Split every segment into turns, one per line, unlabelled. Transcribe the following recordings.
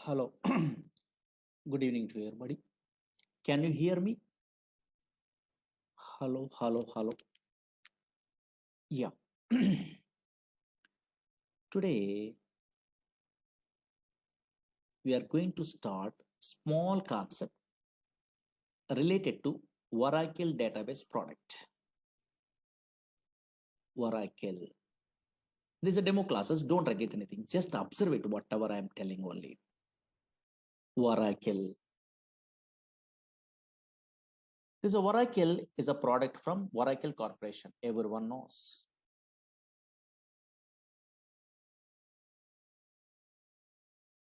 Hello. Good evening to everybody. Can you hear me? Hello, hello, hello. Yeah. Today we are going to start small concept related to Oracle database product. Oracle. These are demo classes. Don't write it anything. Just observe it, whatever I am telling only. Oracle. This Oracle is a product from Oracle Corporation. Everyone knows.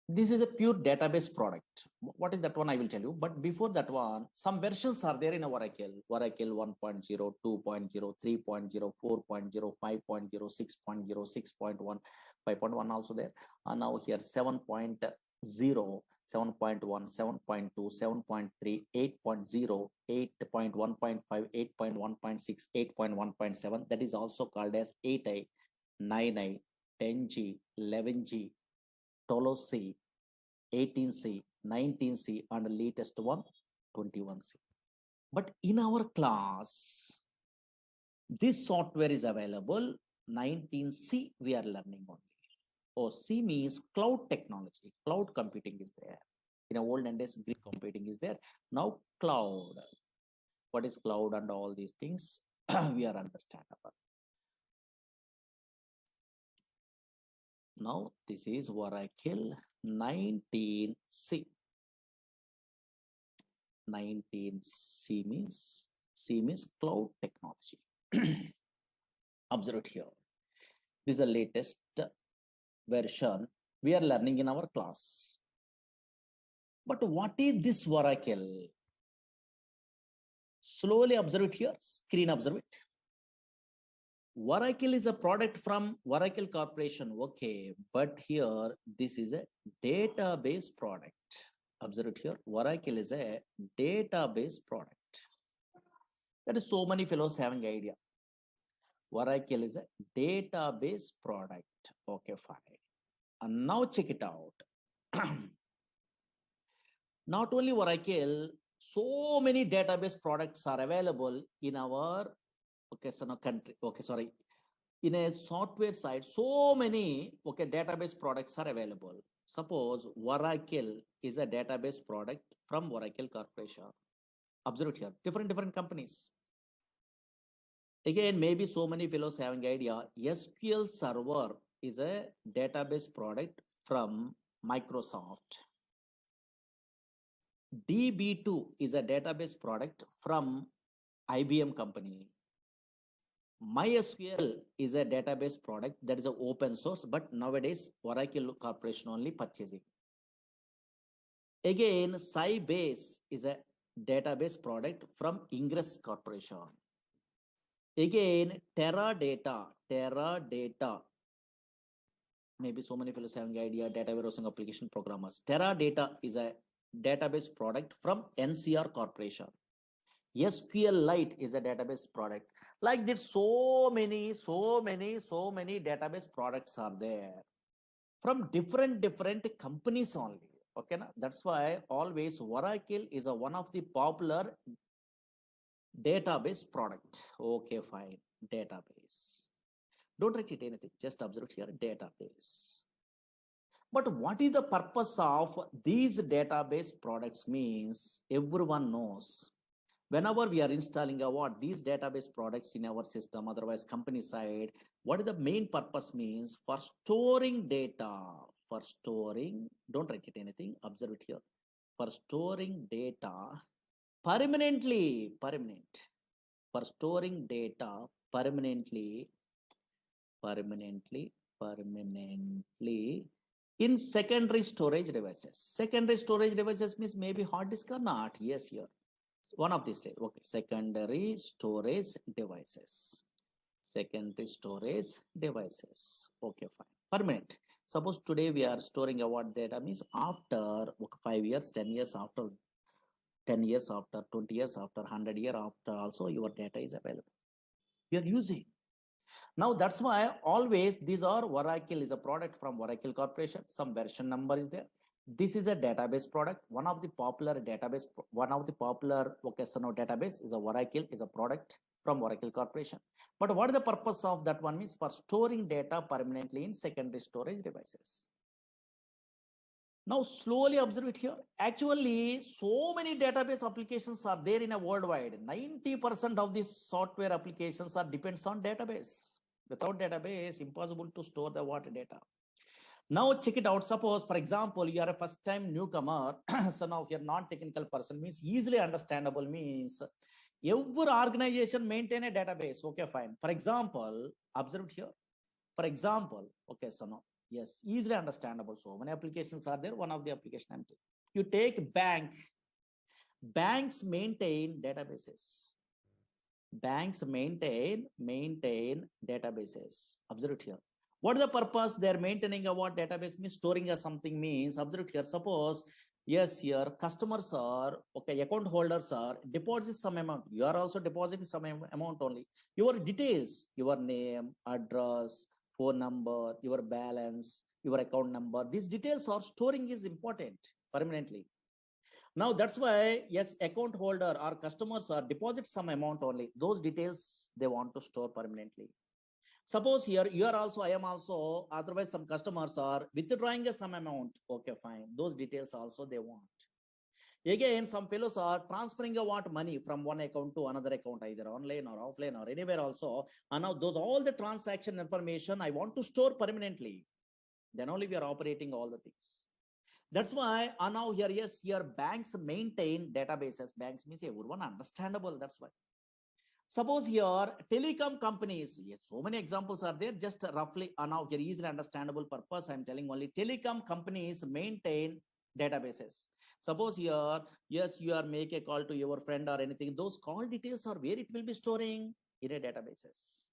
This is a pure database product. What is that one? I will tell you. But before that one, some versions are there in Oracle. Oracle 1.0, 2.0, 3.0, 4.0, 5.0, 6.0, 6.1, 5.1 also there. And now here 7.0, 7.1, 7.2, 7.3, 8.0, 8.1.5, 8.1.6, 8.1.7. That is also called as 8i, 9i, 10G, 11G, 12C, 18C, 19C, and the latest one, 21C. But in our class, this software is available, 19C we are learning only. Oh, C means cloud technology, cloud computing is there. In olden days, Greek computing is there. Now cloud. What is cloud and all these things, we are understandable. Now this is Oracle 19C. 19C means cloud technology. Observe it here. This is the latest version we are learning in our class. But what is this Oracle? Slowly observe it here. Screen observe it. Oracle is a product from Oracle Corporation. Okay, but here this is a database product. Observe it here. Oracle is a database product. There is so many fellows having idea. Oracle is a database product. Okay, fine. And now check it out. Not only Oracle, so many database products are available in our country. Okay, sorry. In a software side, so many database products are available. Suppose Oracle is a database product from Oracle Corporation. Observe it here. Different companies. Again, maybe so many fellows having idea. SQL Server is a database product from Microsoft. DB2 is a database product from IBM company. MySQL is a database product that is an open source, but nowadays Oracle Corporation only purchasing. Again, Sybase is a database product from Ingress Corporation. Again, Teradata. Maybe so many fellows having idea, data warehousing application programmers. Teradata is a database product from NCR Corporation. SQLite is a database product. Like this, so many database products are there from different companies only. Okay, na? That's why always Oracle is one of the popular database product. Okay, fine. Database. Don't write it anything. Just observe here. Database. But what is the purpose of these database products means everyone knows. Whenever we are installing these database products in our system, otherwise company side, what is the main purpose means? For storing data. For storing, don't write it anything. Observe it here. For storing data permanently. For storing data permanently in secondary storage devices. Secondary storage devices means maybe hard disk or not. Yes, here. One of these. Okay, secondary storage devices. Secondary storage devices. Okay, fine. Permanent. Suppose today we are storing data means after 5 years, 10 years after, 10 years after, 20 years after, 100 years after also your data is available. You are using. Now that's why always these are Oracle is a product from Oracle Corporation. Some version number is there. This is a database product. One of the popular database, database is a Oracle, is a product from Oracle Corporation. But what is the purpose of that one means? For storing data permanently in secondary storage devices. Now slowly observe it here. Actually, so many database applications are there in a worldwide. 90% of these software applications are depends on database. Without database, impossible to store the water data. Now check it out. Suppose, for example, you are a first time newcomer. So now you're non-technical person means easily understandable means every organization maintain a database. Okay, fine. For example, observe it here. For example, okay, so now, yes, easily understandable. So many applications are there. One of the application I'm taking. You take bank. Banks maintain databases. Banks maintain databases. Observe it here. What is the purpose? They're maintaining a what database means storing a something means. Observe it here. Suppose, yes, here customers are, okay, account holders are deposit some amount. You are also depositing some amount only. Your details, your name, address, phone number, your balance, your account number. These details are storing is important permanently. Now that's why, yes, account holder or customers are deposit some amount only. Those details they want to store permanently. Suppose here you are also, I am also, otherwise some customers are withdrawing some amount. Okay, fine. Those details also they want. Again, some fellows are transferring a what money from one account to another account, either online or offline or anywhere also. And now those all the transaction information I want to store permanently. Then only we are operating all the things. That's why now here, yes, here banks maintain databases. Banks means everyone understandable. That's why. Suppose here telecom companies, yes, so many examples are there, just roughly now here easily understandable purpose. I'm telling only telecom companies maintain databases. Suppose here, yes, you are make a call to your friend or anything. Those call details are where it will be storing in a databases.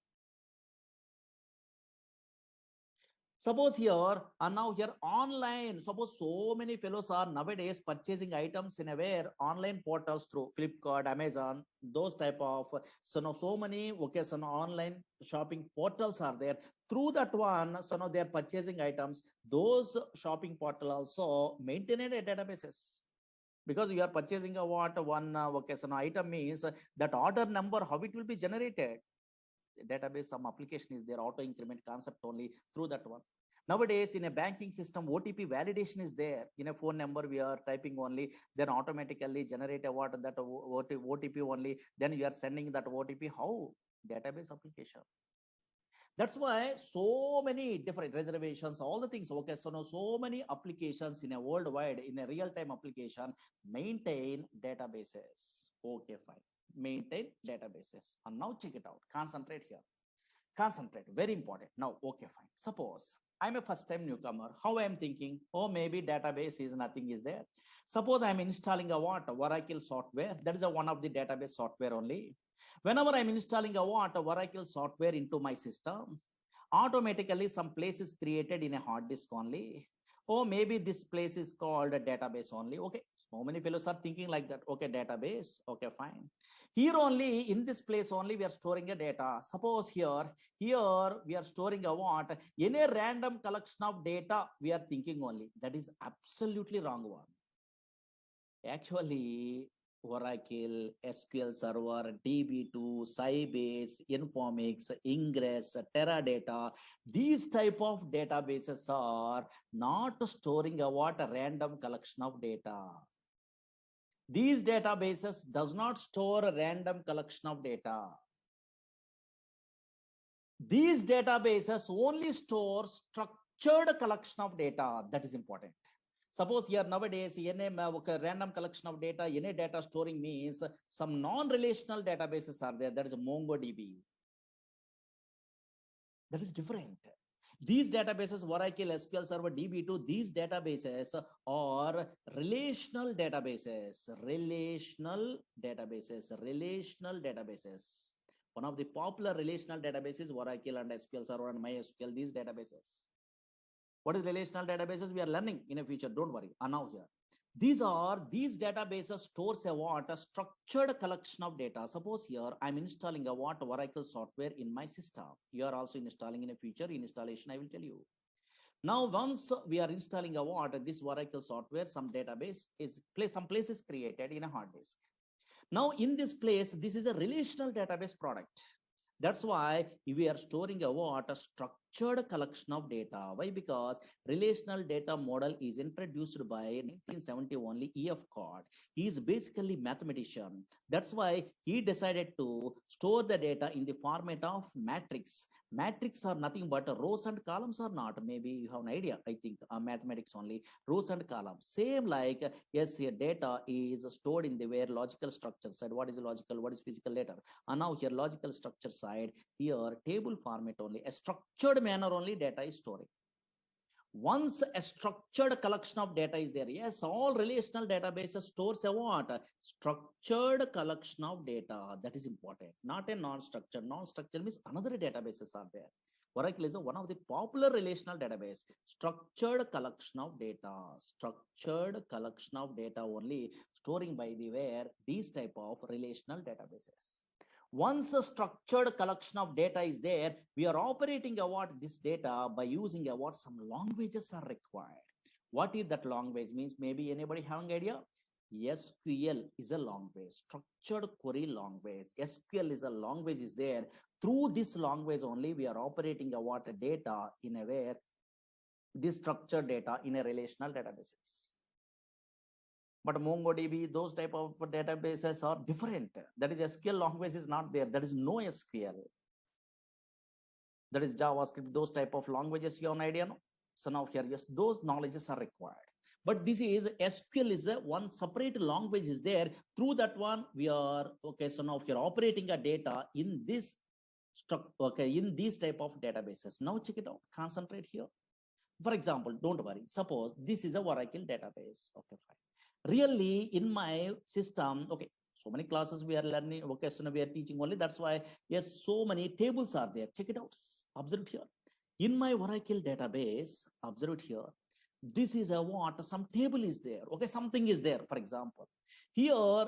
Suppose here and now here online, suppose so many fellows are nowadays purchasing items in a where online portals through Flipkart, Amazon, those type of, so now so many, okay, so now online shopping portals are there. Through that one, so now they're purchasing items. Those shopping portal also maintain a databases. Because you are purchasing a what one okay, so now item means that order number, how it will be generated. Database, some application is there, auto increment concept only through that one. Nowadays in a banking system, OTP validation is there. In a phone number we are typing only, then automatically generate a what that OTP only, then you are sending that OTP. How? Database application. That's why so many different reservations, all the things. Okay, so now so many applications in a worldwide, in a real-time application, maintain databases. Okay, fine. Maintain databases. And now check it out. Concentrate here. Concentrate. Very important. Now, okay, fine. Suppose I'm a first-time newcomer. How I am thinking? Oh, maybe database is nothing is there. Suppose I'm installing a what? Oracle software. That is a one of the database software only. Whenever I'm installing a what? Oracle software into my system, automatically some place is created in a hard disk only. Or maybe this place is called a database only. Okay, so many fellows are thinking like that. Okay, database. Okay, fine. Here only, in this place only, we are storing a data. Suppose here we are storing a what? Any random collection of data we are thinking only. That is absolutely wrong one. Actually, Oracle, SQL Server, DB2, Sybase, Informix, Ingress, Teradata, these type of databases are not storing a what? A random collection of data. These databases does not store a random collection of data. These databases only store structured collection of data. That is important. Suppose here nowadays, any random collection of data, any data storing means some non-relational databases are there. That is a MongoDB. That is different. These databases, Oracle, SQL Server, DB2, these databases are relational databases. Relational databases. Relational databases. One of the popular relational databases, Oracle and SQL Server and MySQL, these databases. What is relational databases? We are learning in a future. Don't worry. Now here. These databases stores a what? A structured collection of data. Suppose here I'm installing a what? Oracle software in my system. You are also installing in a future installation. I will tell you. Now, once we are installing a what, this Oracle software, some database is some place is created in a hard disk. Now, in this place, this is a relational database product. That's why we are storing a what? A structured collection of data. Why? Because relational data model is introduced by 1970 only E.F. Card. He is basically mathematician. That's why he decided to store the data in the format of matrix. Matrix are nothing but rows and columns are not. Maybe you have an idea. I think mathematics only rows and columns. Same like yes, here data is stored in the where logical structure side. What is logical? What is physical data? And now here logical structure side, here table format only, a structured manner only data is storing. Once a structured collection of data is there, yes, all relational databases stores a what? A structured collection of data. That is important, not a non-structured. Non-structured means another databases are there. Oracle is one of the popular relational database. Structured collection of data. Structured collection of data only storing by the where these type of relational databases. Once a structured collection of data is there, we are operating what this data by using what some languages are required. What is that language means? Maybe anybody having idea? SQL is a language, structured query language. SQL is a language is there. Through this language only, we are operating what data in a where this structured data in a relational databases. But MongoDB, those type of databases are different. That is SQL language is not there. There is no SQL. That is JavaScript, those type of languages, you have an idea, no? So now here, yes, those knowledges are required. But this is SQL is a one separate language is there. Through that one, we are, okay, so now here operating a data in this okay, in these type of databases. Now check it out, concentrate here. For example, don't worry, suppose this is a Oracle database, okay, fine. Really in my system, okay, so many classes we are learning, okay, so we are teaching only, that's why yes, so many tables are there. Check it out, observe it here. In my Oracle database, observe it here, this is a what, some table is there, okay, something is there. For example, here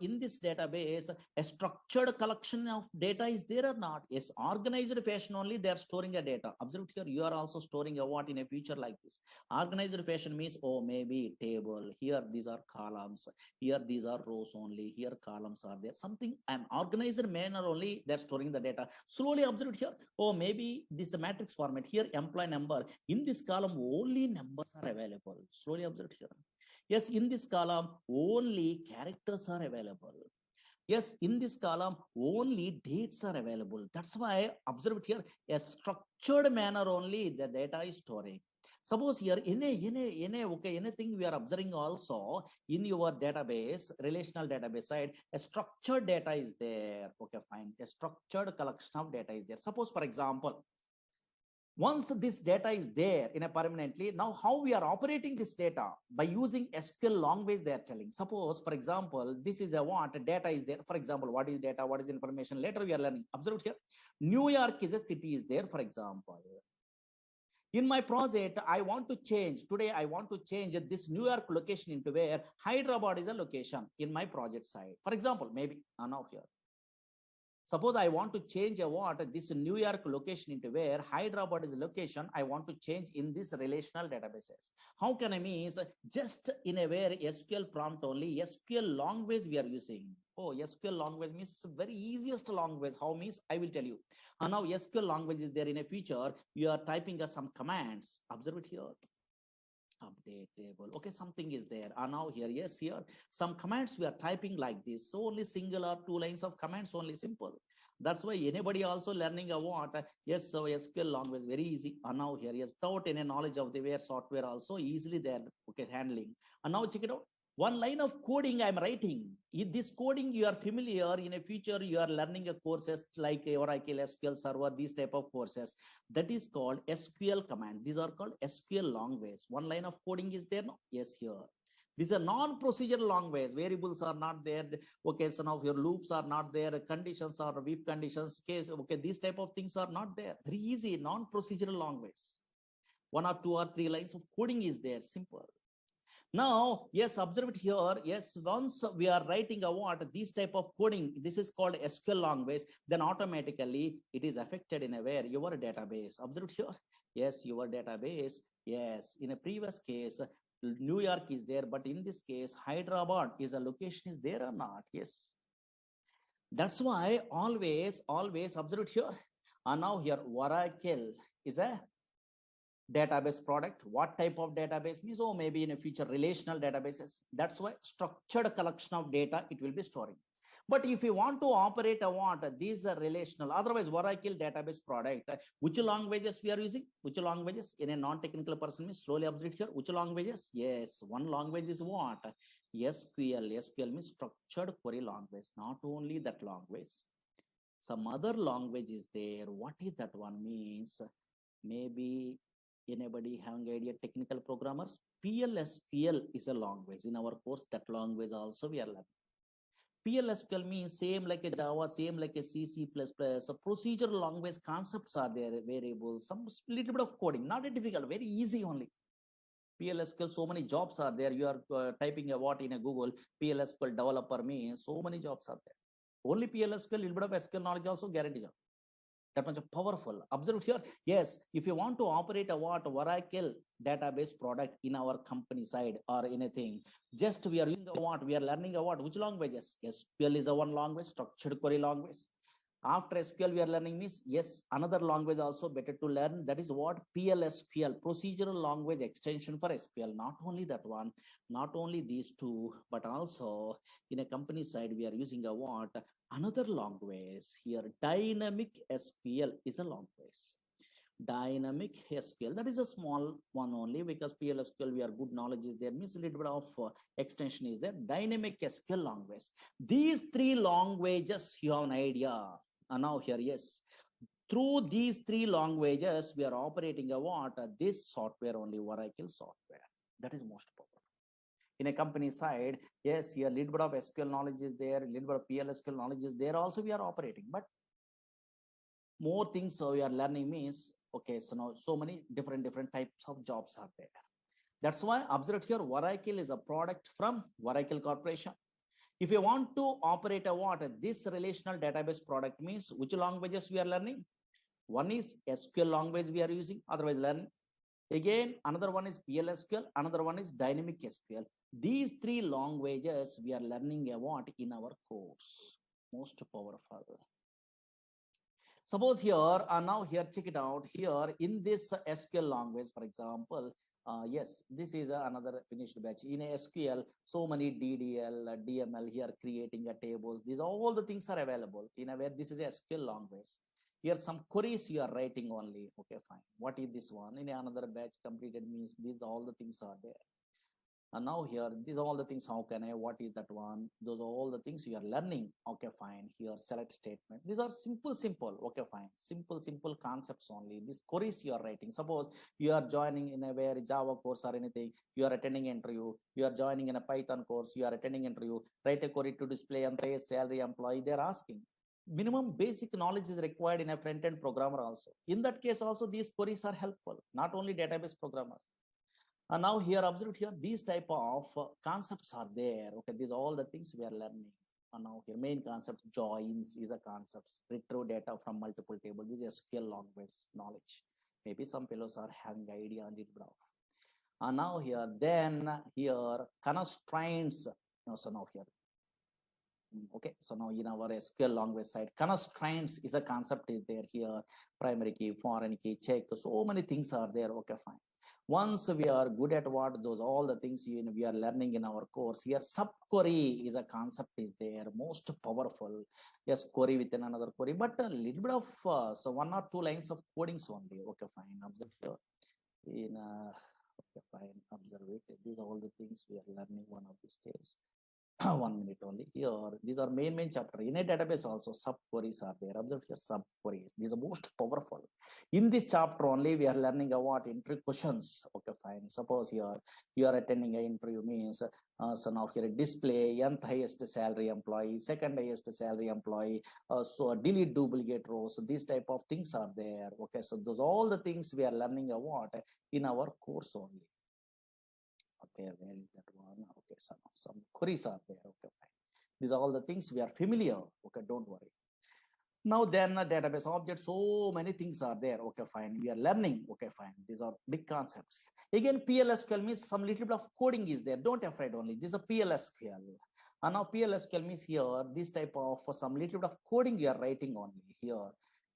in this database, a structured collection of data is there or not? Yes, organized fashion only they are storing a data. Observe here, you are also storing a what in a future like this. Organized fashion means, oh, maybe table, here these are columns, here these are rows only, here columns are there, something an organized manner only they're storing the data. Slowly observe here, oh, maybe this is a matrix format, here employee number, in this column only numbers are available. Slowly observe here. Yes, in this column, only characters are available. Yes, in this column, only dates are available. That's why, observe it here, a structured manner only the data is storing. Suppose here, okay, anything we are observing also in your database, relational database side, a structured data is there. Okay, fine. A structured collection of data is there. Suppose, for example, once this data is there in a permanently, now how we are operating this data by using SQL language they are telling. Suppose, for example, this is a what data is there. For example, what is data, what is information, later we are learning. Observe here, New York is a city is there, for example. In my project, I want to change, today I want to change this New York location into where Hyderabad is a location in my project side. For example, maybe now here. Suppose I want to change a what this New York location into where Hyderabad is location. I want to change in this relational databases. How can I mean? Just in a where SQL prompt only, SQL language we are using. Oh, SQL language means very easiest language. How means? I will tell you. And now SQL language is there in a feature. You are typing some commands. Observe it here. Update table, okay, something is there. And now here, yes, here some commands we are typing like this, so only single or two lines of commands only, simple. That's why anybody also learning a what, yes, so SQL language very easy. And now here, yes, without any knowledge of the where software also easily there, okay, handling. And now check it out, one line of coding I'm writing. In this coding you are familiar, in a future you are learning a courses like Oracle SQL Server, these type of courses, that is called SQL command. These are called SQL language. One line of coding is there, no? Yes, here. These are non-procedural language. Variables are not there. Okay, so now your loops are not there. Conditions are if conditions case. Okay, these type of things are not there. Very easy, non-procedural language. One or two or three lines of coding is there, simple. Now, yes, observe it here. Yes, once we are writing a what, this type of coding, this is called SQL language, then automatically it is affected in a where your database. Observe it here. Yes, your database. Yes, in a previous case, New York is there, but in this case, Hyderabad is a location is there or not? Yes. That's why always observe it here. And now here, Oracle is a database product. What type of database means? Oh, maybe in a future relational databases. That's why structured collection of data it will be storing. But if you want to operate a what, these are relational. Otherwise, Oracle database product. Which languages we are using? Which languages? In a non-technical person means slowly observe here. Which languages? Yes, one language is what? SQL. SQL means structured query language. Not only that language. Some other language is there. What is that one means? Maybe anybody having idea technical programmers? PLSQL is a language. In our course, that language also we are learning. PLSQL means same like a Java, same like a C, C++. So procedural language concepts are there, variables, some little bit of coding, not a difficult, very easy only. PLSQL, so many jobs are there. You are typing a what in a Google, PLSQL developer means so many jobs are there. Only PLSQL, little bit of SQL knowledge also guarantee job. That much powerful. Observe here. Yes, if you want to operate a what Oracle database product in our company side or anything, just we are using a what, we are learning a what, which languages? SQL is a one language, structured query language. After SQL, we are learning means, yes, another language also better to learn. That is what PLSQL, procedural language extension for SQL. Not only that one, not only these two, but also in a company side, we are using a what? Another language here. Dynamic SQL is a language. Dynamic SQL, that is a small one only, because PLSQL we are good knowledge is there, means a little bit of extension is there. Dynamic SQL language. These three languages you have an idea. And now here, yes, through these three languages we are operating a what? This software only, Oracle software. That is most powerful. In a company side, yes, here little bit of SQL knowledge is there, little bit of PLSQL knowledge is there also we are operating, but more things so we are learning means, okay, so now so many different types of jobs are there. That's why observe here, Oracle is a product from Oracle Corporation. If you want to operate a what, this relational database product means which languages we are learning? One is SQL language we are using, otherwise learning. Again, another one is PLSQL, another one is dynamic SQL. These three languages we are learning a what in our course. Most powerful. Suppose here, now here, check it out. Here in this SQL language, for example, yes, this is another finished batch. In a SQL, so many DDL, DML here creating a table. These all the things are available in a way. This is a SQL language. Here some queries you are writing only. Okay, fine. What is this one? In another batch completed means these all the things are there. And now here, these are all the things. How can I? What is that one? Those are all the things you are learning. Okay, fine. Here, select statement. These are simple. Okay, fine. Simple concepts only. These queries you are writing. Suppose you are joining in a very Java course or anything. You are attending interview. You are joining in a Python course. You are attending interview. Write a query to display employee salary employee. They are asking. Minimum basic knowledge is required in a front-end programmer also. In that case also, these queries are helpful. Not only database programmer. And now here, observe here, these type of concepts are there. Okay, these are all the things we are learning. And now here, main concept, joins is a concept. Retrieve data from multiple tables. This is a SQL language knowledge. Maybe some fellows are having idea on it. And now here, then here, constraints. So now here. Okay, so now in our SQL language side, constraints is a concept is there here. Primary key, foreign key, check. So many things are there. Okay, fine. Once we are good at what those all the things we are learning in our course here, subquery is a concept is there, most powerful. Yes, query within another query, but a little bit of so one or two lines of codings only. Okay, fine. Observe here. In okay, fine. Observe it. These are all the things we are learning one of these days. 1 minute only here. These are main chapter. In a database also subqueries are there. Observe here, subqueries. These are most powerful. In this chapter only we are learning about interview questions. Okay, fine. Suppose here you are attending an interview means so now here display nth highest salary employee, second highest salary employee, so delete duplicate rows. So these type of things are there. Okay, so those all the things we are learning about in our course only. Okay, where is that one? Okay, some queries are there. Okay, fine. These are all the things we are familiar. Okay, don't worry. Now then database object, so many things are there. Okay, fine. We are learning. Okay, fine. These are big concepts. Again, PLSQL means some little bit of coding is there. Don't afraid only. This is a PLSQL. And now PLSQL means here, this type of some little bit of coding you are writing only here.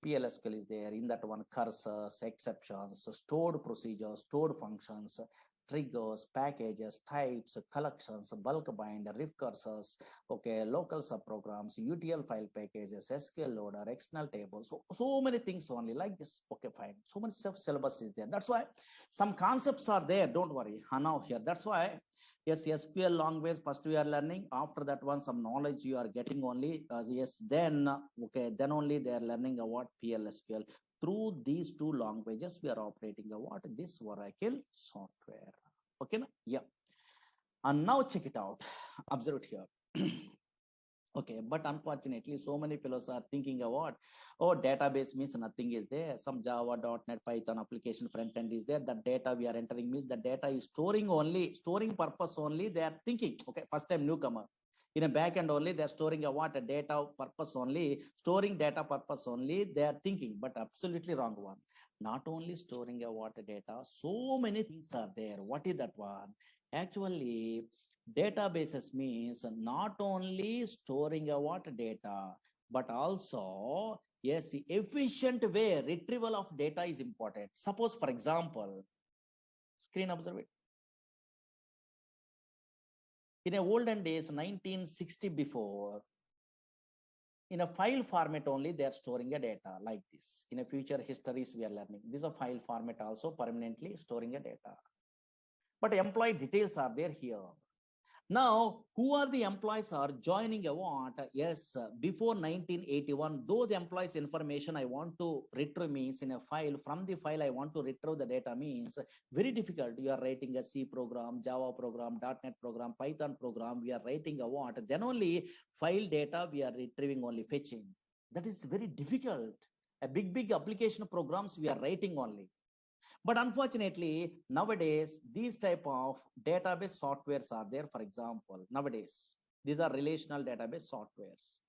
PLSQL is there. In that one, cursors, exceptions, stored procedures, stored functions, triggers, packages, types, collections, bulk bind, ref cursors, okay, local subprograms, UTL file packages, SQL loader, external tables, so many things only like this. Okay, fine. So much syllabus is there. That's why some concepts are there. Don't worry. Now here, that's why yes, SQL language first we are learning. After that one, some knowledge you are getting only. Yes, then okay, then only they are learning about PLSQL. Through these two languages, we are operating what this Oracle software. Okay, yeah. And now check it out. Observe it here. Okay, but unfortunately, so many fellows are thinking about, oh, database means nothing is there. Some Java, .NET, Python application front end is there. The data we are entering means the data is storing purpose only. They are thinking, okay, first time newcomer. In a backend only, they are storing a data purpose only, storing data purpose only. They are thinking, but absolutely wrong one. Not only storing a data, so many things are there. What is that one? Actually, databases means not only storing a data, but also yes, efficient way retrieval of data is important. Suppose, for example, screen observe it. In a olden days, 1960 before, in a file format only, they are storing a data like this. In a future histories, we are learning. This is a file format also permanently storing a data. But employee details are there here. Now, who are the employees are joining a what? Yes, before 1981, those employees information I want to retrieve means in a file. From the file I want to retrieve the data means very difficult. You are writing a C program, Java program, .NET program, Python program. We are writing a what? Then only file data we are retrieving only fetching. That is very difficult. A big application programs we are writing only. But unfortunately, nowadays, these type of database softwares are there. For example, nowadays, these are relational database softwares.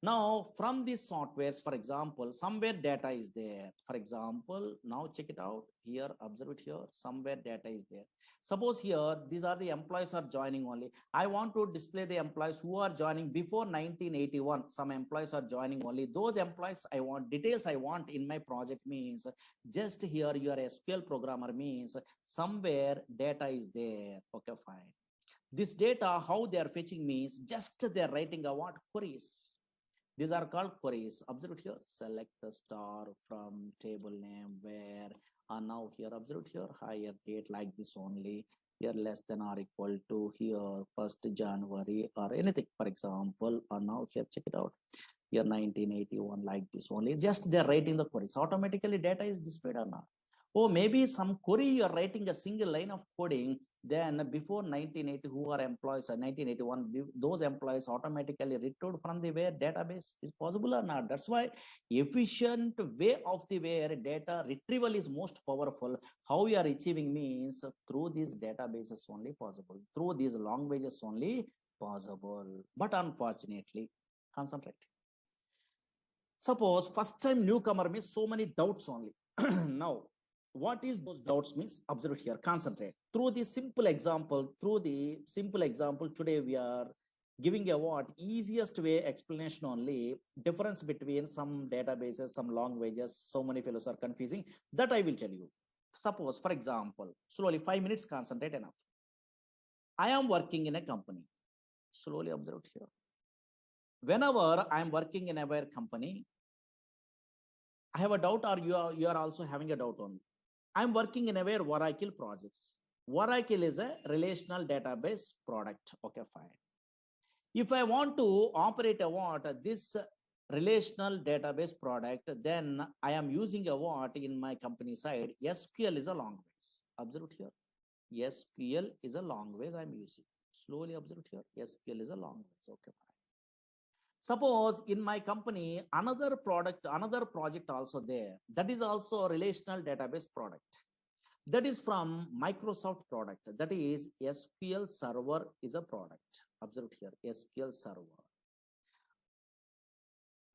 Now, from these softwares, for example, somewhere data is there. For example, now check it out here, observe it here, somewhere data is there. Suppose here, these are the employees are joining only. I want to display the employees who are joining before 1981. Some employees are joining only. Those employees I want, details I want in my project means just here your SQL programmer means somewhere data is there. Okay, fine. This data, how they are fetching means just they are writing a what? Queries. These are called queries. Observe it here. Select the star from table name where now here observe it here higher date like this only. Here less than or equal to here 1st January or anything. For example, now here check it out. Here 1981 like this only. Just they are writing the queries. Automatically data is displayed or not. Oh, maybe some query you are writing a single line of coding. Then before 1980, who are employees? 1981, those employees automatically retrieved from the where database is possible or not. That's why efficient way of the where data retrieval is most powerful. How we are achieving means through these databases only possible. Through these languages only possible. But unfortunately, concentrate. Suppose first time newcomer means so many doubts only. Now, what is those doubts means? Observe here, concentrate. Through the simple example, today we are giving a what? Easiest way explanation only, difference between some databases, some languages, so many fellows are confusing. That I will tell you. Suppose, for example, slowly 5 minutes, concentrate enough. I am working in a company. Slowly observe here. Whenever I am working in a company, I have a doubt or you are also having a doubt on. I'm working in a Oracle projects. Oracle is a relational database product. Okay, fine. If I want to operate this relational database product, then I am using a what in my company side. SQL is a language. Observe here. SQL is a language I'm using. Slowly observe here. SQL is a language. Okay, fine. Suppose in my company, another project also there. That is also a relational database product. That is from Microsoft product. That is SQL Server is a product. Observe here, SQL Server.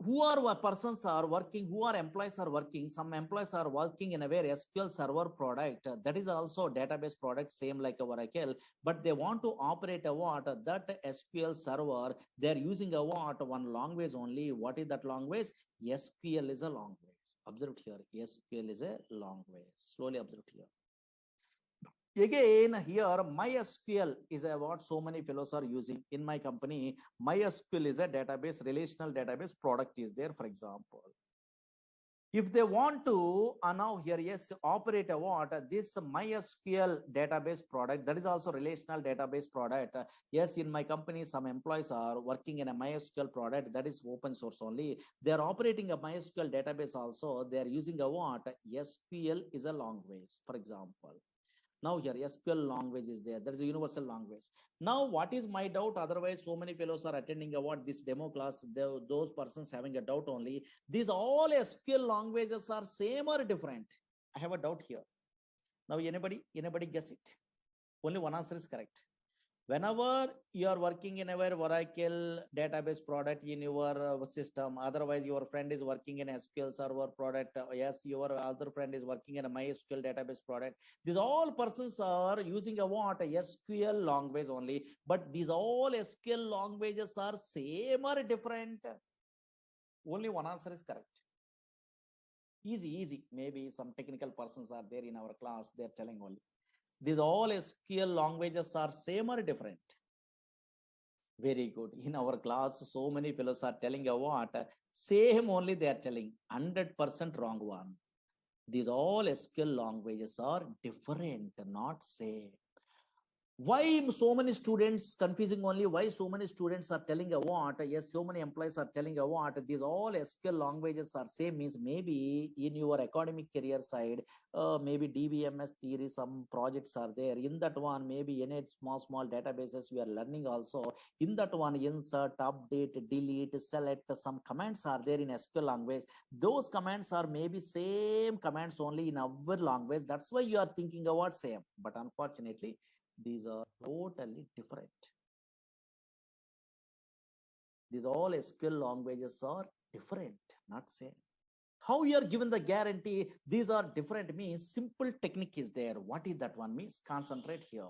Who are persons are working, who are employees are working, some employees are working in a very SQL Server product. That is also database product, same like a Oracle, but they want to operate a what? That SQL Server, they're using a what? One language only. What is that language? SQL is a language. Observe here, SQL is a language. Slowly observe here. Again, here MySQL is a what so many fellows are using in my company. MySQL is a database, relational database product is there, for example. If they want to now here, yes, operate a what this MySQL database product, that is also relational database product. Yes, in my company, some employees are working in a MySQL product that is open source only. They are operating a MySQL database also. They are using a what? SQL is a language, for example. Now here SQL language is there. There is a universal language. Now what is my doubt? Otherwise, so many fellows are attending what this demo class. Those persons having a doubt only. These all SQL languages are same or different? I have a doubt here. Now anybody guess it? Only one answer is correct. Whenever you are working in our Oracle database product in your system, otherwise your friend is working in SQL Server product, yes, your other friend is working in a MySQL database product, these all persons are using a what? A SQL language only, but these all SQL languages are same or different? Only one answer is correct. Easy. Maybe some technical persons are there in our class, they're telling only. These all SQL languages are same or different? Very good. In our class, so many fellows are telling a what? Same only they are telling. 100% wrong one. These all SQL languages are different, not same. Why so many students confusing only? Why so many students are telling a what? Yes, so many employees are telling a what? These all SQL languages are same, means maybe in your academic career side, maybe DBMS theory, some projects are there. In that one, maybe in small databases we are learning also. In that one, insert, update, delete, select, some commands are there in SQL language. Those commands are maybe same commands only in our language. That's why you are thinking about same. But unfortunately, these are totally different. These all SQL languages are different, not same. How you are given the guarantee these are different means simple technique is there. What is that one means? Concentrate here.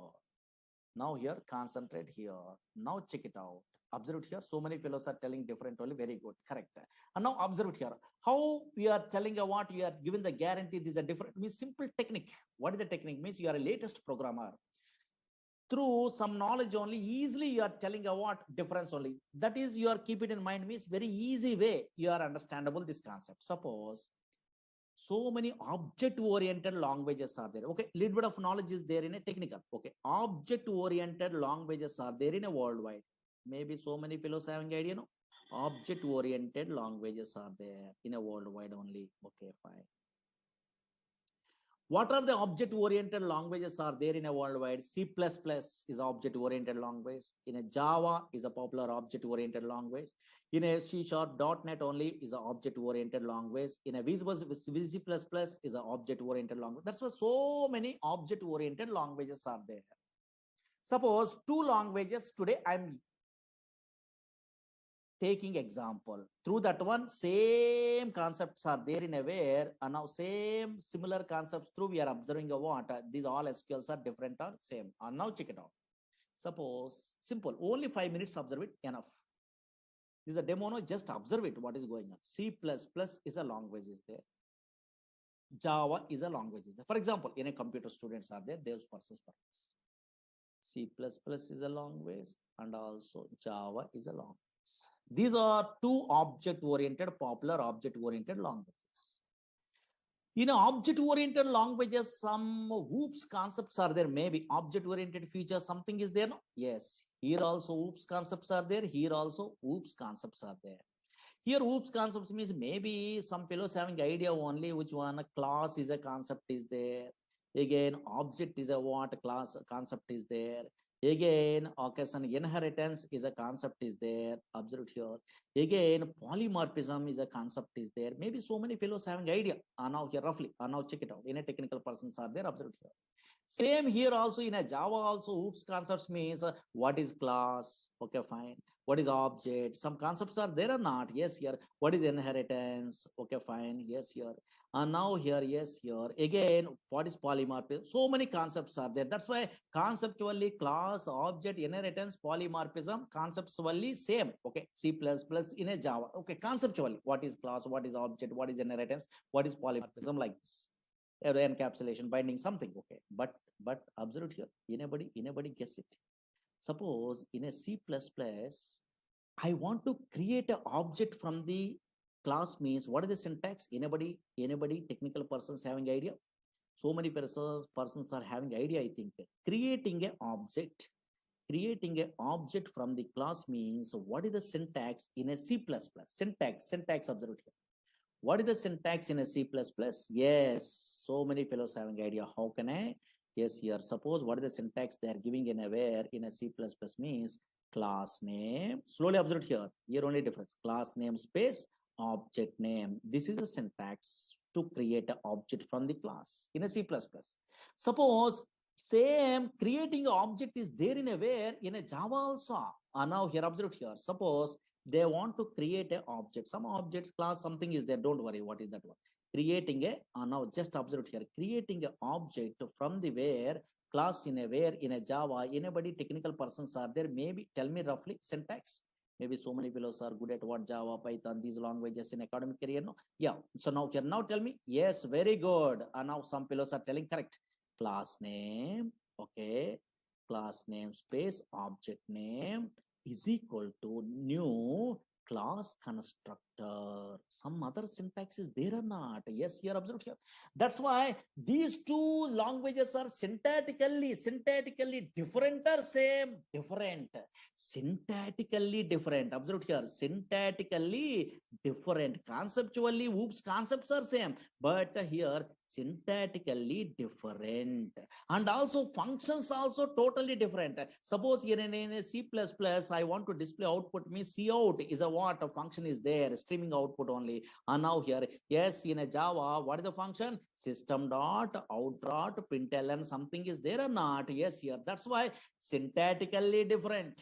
Now here, concentrate here. Now check it out. Observe it here. So many fellows are telling different only. Very good. Correct. And now observe it here. How we are telling a what you are given the guarantee these are different means simple technique. What is the technique? Means you are a latest programmer. Through some knowledge only, easily you are telling a what difference only. That is, you are keep it in mind means very easy way you are understandable this concept. Suppose so many object oriented languages are there. Okay, little bit of knowledge is there in a technical. Okay, object oriented languages are there in a worldwide. Maybe so many fellows having idea, no? Object oriented languages are there in a worldwide only. Okay, fine. What are the object-oriented languages are there in a worldwide? C++ is object-oriented language. In a Java is a popular object-oriented language. In a C# .NET only is an object-oriented language. In a VC++ is an object-oriented language. That's why so many object-oriented languages are there. Suppose two languages today I'm taking example. Through that one, same concepts are there in a where, and now same similar concepts through we are observing a what? These all SQLs are different or same. And now check it out. Suppose simple, only 5 minutes observe it, enough. This is a demo, no, just observe it, what is going on. C++ is a language is there. Java is a language is there. For example, in a computer students are there, those persons. C++ is a language and also Java is a language. These are two object-oriented, popular object-oriented languages. In object-oriented languages, some OOPS concepts are there. Maybe object-oriented features, something is there. No? Yes. Here also OOPS concepts are there. Here also OOPS concepts are there. Here OOPS concepts means maybe some fellows having idea only which one a class is a concept is there. Again, object is a what class concept is there. Again, okay, so inheritance is a concept is there. Observe here. Again, polymorphism is a concept is there. Maybe so many fellows having idea. Now here roughly. Now check it out. In a technical persons are there. Observe here. Same here also in a Java also oops concepts means what is class, okay fine, what is object, some concepts are there or not, yes here, what is inheritance, okay fine, yes here, and now here, yes here, again what is polymorphism, so many concepts are there, that's why conceptually class, object, inheritance, polymorphism, conceptually same, okay, C++ in a Java, okay, conceptually what is class, what is object, what is inheritance, what is polymorphism, like this encapsulation binding something, okay, but observe here, anybody guess it, suppose in a C++ I want to create an object from the class means what is the syntax, anybody technical persons having idea, so many persons are having idea, I think creating an object from the class means what is the syntax in a C++, syntax observe here. What is the syntax in a C++? Yes, so many fellows having idea. How can I? Yes, here. Suppose what is the syntax they are giving in a where in a C++ means class name. Slowly observe here. Here only difference. Class name space object name. This is a syntax to create an object from the class in a C++. Suppose same creating an object is there in a where in a Java also. Now here observe here. Suppose they want to create an object, some objects class something is there, don't worry what is that one, creating a now just observe here, creating an object from the where class in a where in a Java, anybody technical persons are there, maybe tell me roughly syntax, maybe so many fellows are good at what Java, Python, these languages in academic career, no, yeah, so now here now tell me, yes, very good, and now some fellows are telling correct, class name, okay, class name space object name is equal to new class constructor. Some other syntax is there or not? Yes, here observe here. That's why these two languages are syntactically different or same? Different. Syntactically different. Observe here. Syntactically different. Conceptually, oops, concepts are same. But here, syntactically different. And also functions also totally different. Suppose here in a C++, I want to display output means cout is a what a function is there, streaming output only. And now here, yes, in a Java, what is the function? System dot out dot println something is there or not? Yes, here. That's why syntactically different.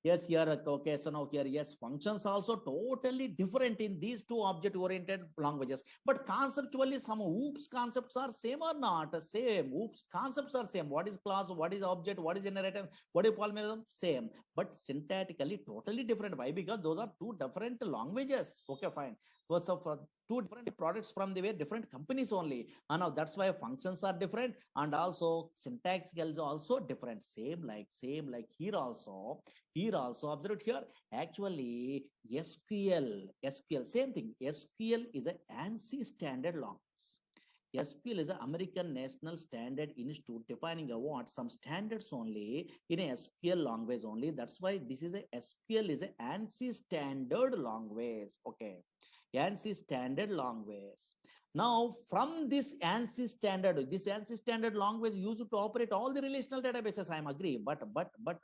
Yes, here, okay, so now here, yes, functions also totally different in these two object-oriented languages. But conceptually, some oops concepts are same or not? Same. Oops concepts are same. What is class? What is object? What is inheritance? What is polymorphism? Same. But syntactically, totally different. Why? Because those are two different languages. Okay, fine. So for two different products from the way different companies only. And now that's why functions are different, and also syntax is also different. Same like here also. Here also observe here, actually SQL, same thing. SQL is an ANSI standard language. SQL is an American National Standard Institute defining what some standards only in a SQL language only. That's why this is a SQL is an ANSI standard language. Okay, ANSI standard language. Now, from this ANSI standard language used to operate all the relational databases, I am agree, but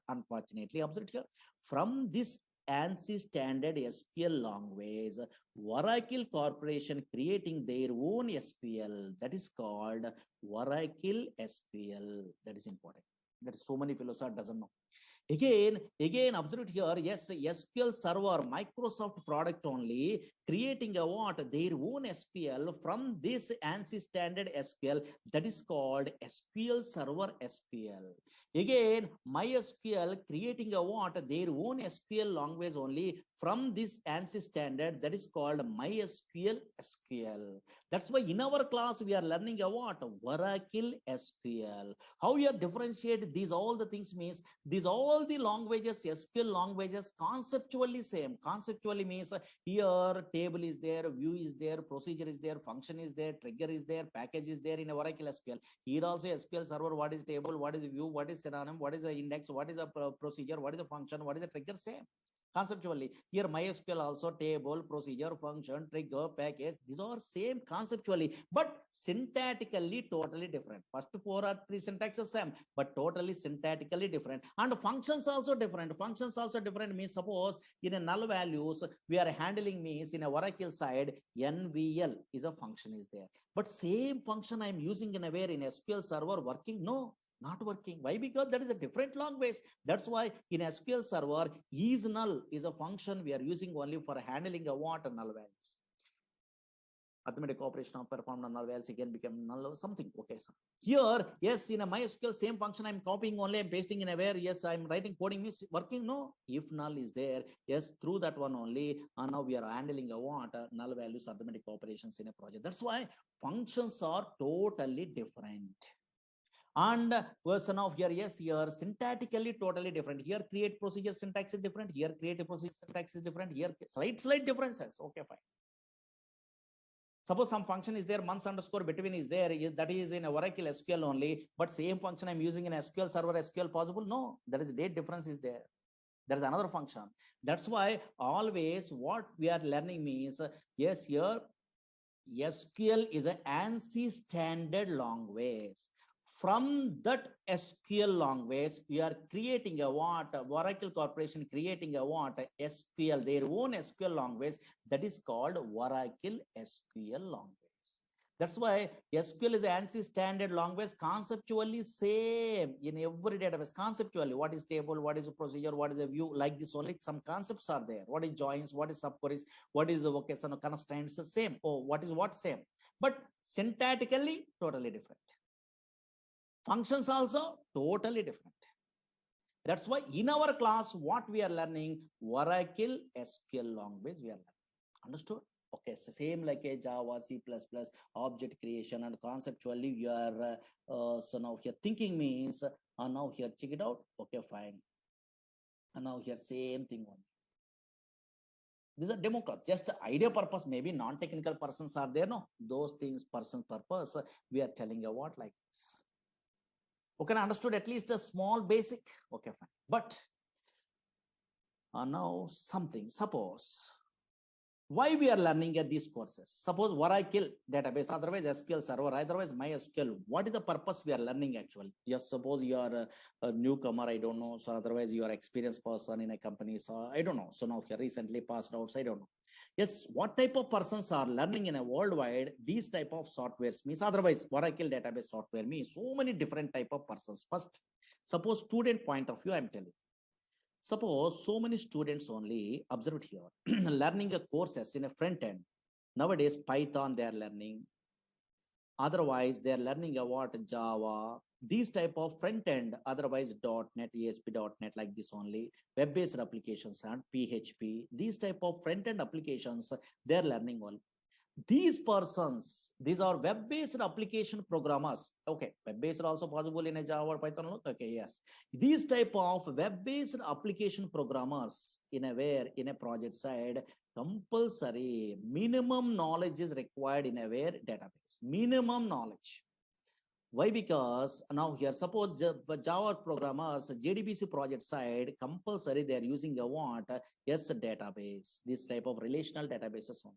unfortunately, observe here, from this ANSI standard SQL language, Oracle Corporation creating their own SQL, that is called Oracle SQL. That is important. That is so many philosophers doesn't know. Again, observe here, yes, SQL Server, Microsoft product only, creating a what? Their own SQL from this ANSI standard SQL, that is called SQL Server SQL. Again, MySQL creating a what? Their own SQL language only from this ANSI standard, that is called MySQL SQL. That's why in our class we are learning a what? Oracle SQL. How we are differentiate these all the things means these all the languages, SQL languages, conceptually same. Conceptually means here table is there, view is there, procedure is there, function is there, trigger is there, package is there in Oracle SQL. Here also SQL Server, what is table, what is view, what is synonym, what is the index, what is a procedure, what is the function, what is the trigger, same. conceptually. Here MySQL also table, procedure, function, trigger, package. These are same conceptually, but syntactically totally different. First 4 or 3 syntaxes same, but totally syntactically different. And functions also different. Functions also different means suppose in a null values we are handling means in a Oracle side NVL is a function is there. But same function I am using in a where in SQL server working? No, not working. Why? Because that is a different language. That's why in SQL server is null is a function we are using only for handling a what null values. Arithmetic operation of performed on null values again become null or something. Okay, sir. Here, yes, in a MySQL same function I'm copying only, I'm pasting in a where, yes, I'm writing coding means working. No, if null is there, yes, through that one only. And now we are handling a what null values arithmetic operations in a project. That's why functions are totally different. And version of here, yes, here syntactically totally different. Here create procedure syntax is different. Here create a procedure syntax is different. Here slight differences. Okay, fine. Suppose some function is there, months underscore between is there, that is in a Oracle SQL only, but same function I'm using in SQL server SQL possible? No, there is date difference is there. There is another function. That's why always what we are learning means, yes, here SQL is an ANSI standard language. From that SQL language, we are creating a what? Oracle Corporation creating a what? SQL, their own SQL language that is called Oracle SQL language. That's why SQL is an ANSI standard language, conceptually same in every database. Conceptually, what is table, what is a procedure, what is a view, like this only some concepts are there. What is joins, what is subqueries, what is the vocational constraints, the same. Oh, what is what same. But syntactically, totally different. Functions also totally different. That's why in our class, what we are learning, Oracle SQL language we are learning. Understood? Okay, so same like a Java, C++, object creation, and conceptually you are, so now here thinking means, now here check it out. Okay, fine. And now here same thing only. These are demo class, just idea purpose, maybe non-technical persons are there, no? Those things, person purpose, we are telling you what like this. Okay, I understood at least a small basic. Okay, fine. But now something, suppose, why we are learning at these courses? Suppose Oracle database, otherwise SQL server, otherwise MySQL. What is the purpose we are learning actually? Yes, suppose you are a newcomer, I don't know. So otherwise you are experienced person in a company, so I don't know. So now here recently passed out, so I don't know. Yes, what type of persons are learning in a worldwide these type of softwares means, otherwise Oracle database software means so many different type of persons. First, suppose student point of view, I'm telling. Suppose so many students only, observe here, learning a courses in a front end. Nowadays, Python they are learning. Otherwise, they are learning about Java, these type of front end, otherwise .NET, ASP.NET like this only, web-based applications and PHP, these type of front end applications, they are learning all. These persons, these are web-based application programmers. Okay, web-based also possible in a Java or Python. Okay, yes. These type of web-based application programmers in a where in a project side, compulsory minimum knowledge is required in a where database. Minimum knowledge. Why? Because now here, suppose Java programmers, JDBC project side, compulsory they are using a what? Yes, database. This type of relational databases only.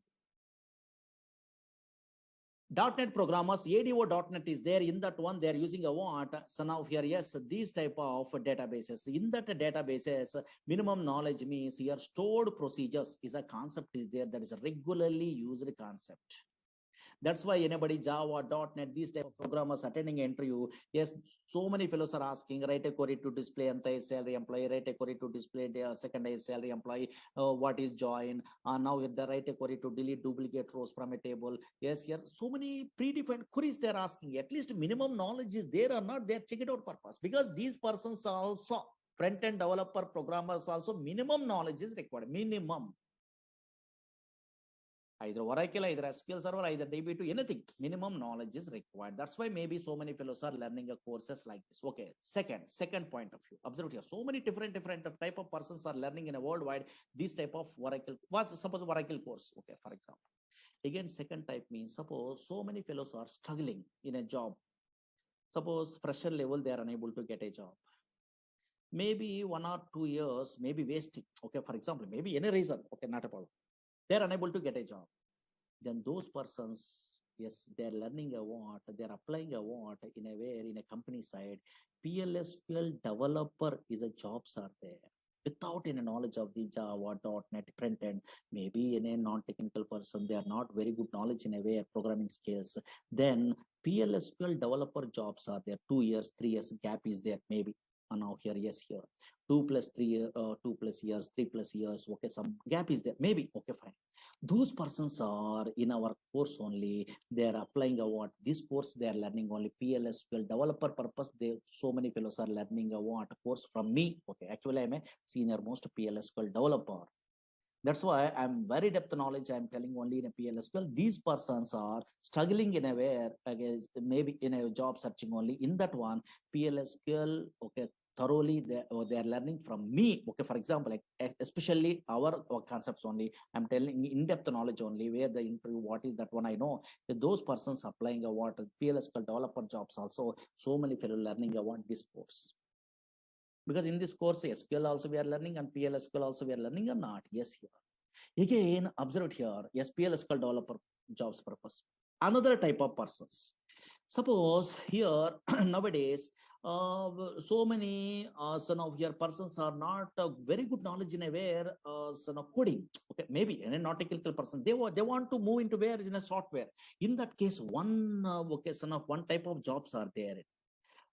.NET programmers, ADO.NET is there, in that one they are using a what? So now here, yes, these type of databases. In that databases, minimum knowledge means here stored procedures is a concept is there that is a regularly used concept. That's why anybody Java, .NET, these type of programmers attending an interview, yes, so many fellows are asking, write a query to display anta salary employee, write a query to display the second salary employee, what is join, now the write a query to delete duplicate rows from a table. Yes, here so many predefined queries they're asking. At least minimum knowledge is there or not, they're check it out purpose. Because these persons are also front-end developer programmers also minimum knowledge is required. Minimum. Either Oracle, either SQL Server, either DB2, anything, minimum knowledge is required. That's why maybe so many fellows are learning a courses like this. Okay, second point of view. Observe here, so many different type of persons are learning in a worldwide this type of Oracle. What's suppose Oracle course? Okay, for example. Again, second type means suppose so many fellows are struggling in a job. Suppose fresher level they are unable to get a job. maybe 1 or 2 years, maybe wasting. Okay, for example, maybe any reason. Okay, not a problem. They're unable to get a job. Then those persons, yes, they're learning a what, they're applying a what in a way in a company side. PLSQL developer is a jobs are there without any knowledge of the Java, .NET, front end, maybe in a non-technical person, they are not very good knowledge in a way programming skills. Then PLSQL developer jobs are there. 2 years, 3 years gap is there maybe. And now here, yes, here 2 plus 3 2 plus years, 3 plus years. Okay, some gap is there maybe. Okay, fine. Those persons are in our course only. They are applying a what this course they are learning only PLSQL developer purpose. They so many fellows are learning a what course from me. Okay, actually I'm a senior most PLSQL developer. That's why I'm very depth knowledge. I'm telling only in a PLSQL. These persons are struggling in a way, against maybe in a job searching only in that one PLSQL. Okay, thoroughly they are learning from me. Okay, for example, like especially our concepts only. I'm telling in-depth knowledge only where the interview what is that one I know. Those persons applying a what PLSQL developer jobs also. So many fellow learning about this course. Because in this course, SQL also we are learning and PLSQL also we are learning or not? Yes, here. Again, observe here, SPL SQL developer jobs purpose. Another type of persons. Suppose here nowadays, so many son of here persons are not very good knowledge in a where son of coding. Okay, maybe and a not technical person. They want to move into where is in a software. In that case, one okay, son of one type of jobs are there.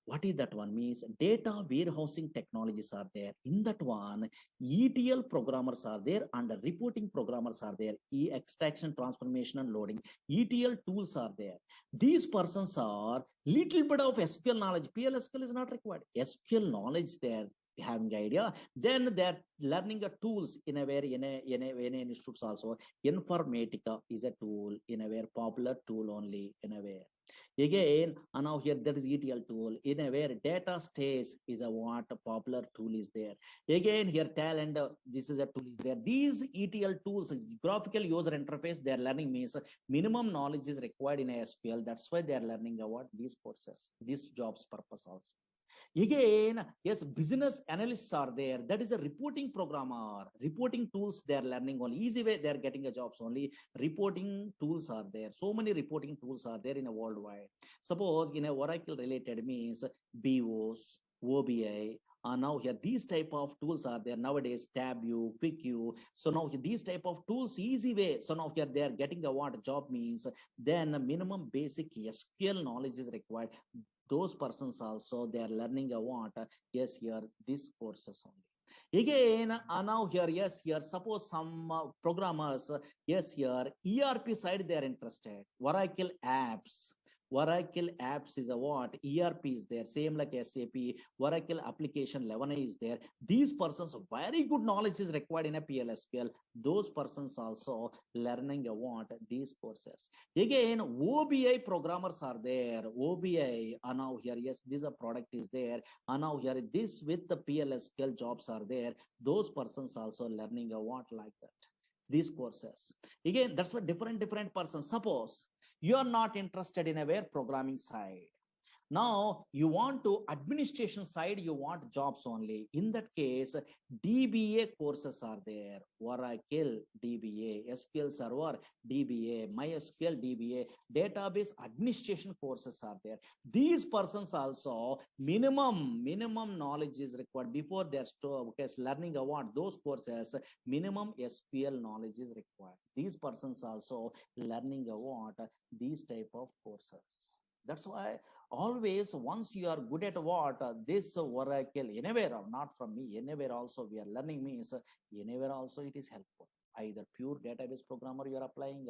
What is that one means? Data warehousing technologies are there. In that one, ETL programmers are there and reporting programmers are there. Extraction, transformation and loading. ETL tools are there. These persons are little bit of SQL knowledge. PLSQL is not required. SQL knowledge there, having idea. Then they're learning a tools in a very in a institutes also. Informatica is a tool in a very popular tool only in a way. Again, and now here there is ETL tool in a where data stays is a what a popular tool is there. Again, here talent, this is a tool is there. These ETL tools is graphical user interface. They are learning means minimum knowledge is required in SQL. That's why they are learning about these courses, these jobs purpose also. Again, yes, business analysts are there. That is a reporting programmer. Reporting tools they are learning only. Easy way they are getting a jobs only. Reporting tools are there. So many reporting tools are there in a worldwide. Suppose in a Oracle related means BOS, OBI. Now here these type of tools are there nowadays. TabView, QuickView. So now these type of tools easy way. So now here they are getting a what job means. Then minimum basic SQL knowledge is required. Those persons also they are learning a what yes here these courses only. Again now here yes here suppose some programmers yes here ERP side they are interested. Oracle apps is a what ERP is there same like SAP. Oracle application 11 is there. These persons very good knowledge is required in a PLSQL. Those persons also learning a what these courses. Again, OBI programmers are there. OBI, and now here, yes, this a product is there. And now here, this with the PLSQL jobs are there. Those persons also learning a what like that. These courses. Again, that's what different persons. Suppose you are not interested in a where programming side. Now you want to administration side, you want jobs only. In that case, DBA courses are there. Oracle DBA, SQL Server DBA, MySQL DBA, database administration courses are there. These persons also minimum knowledge is required before they're learning about those courses. Minimum SQL knowledge is required. These persons also learning about these type of courses. That's why always once you are good at what this Oracle anywhere not from me anywhere also we are learning means anywhere also it is helpful. Either pure database programmer you are applying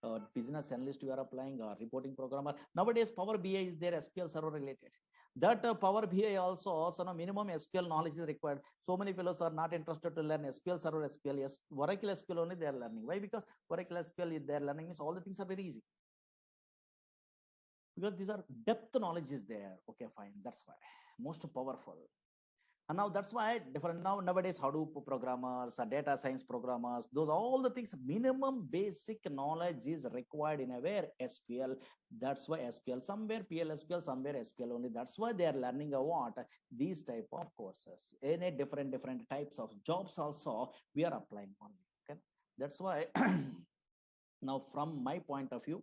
or business analyst you are applying or reporting programmer. Nowadays Power BI is there SQL Server related. That Power BI also so no minimum SQL knowledge is required. So many fellows are not interested to learn SQL Server SQL. Yes, Oracle SQL only they are learning. Why? Because Oracle SQL they are learning means all the things are very easy. Because these are depth knowledge is there. Okay, fine. That's why most powerful. And now that's why different now nowadays Hadoop programmers, data science programmers, those all the things, minimum basic knowledge is required in a where SQL. That's why SQL, somewhere PLSQL, somewhere SQL only. That's why they are learning a what these type of courses. In a different types of jobs also we are applying only. Okay, that's why now from my point of view,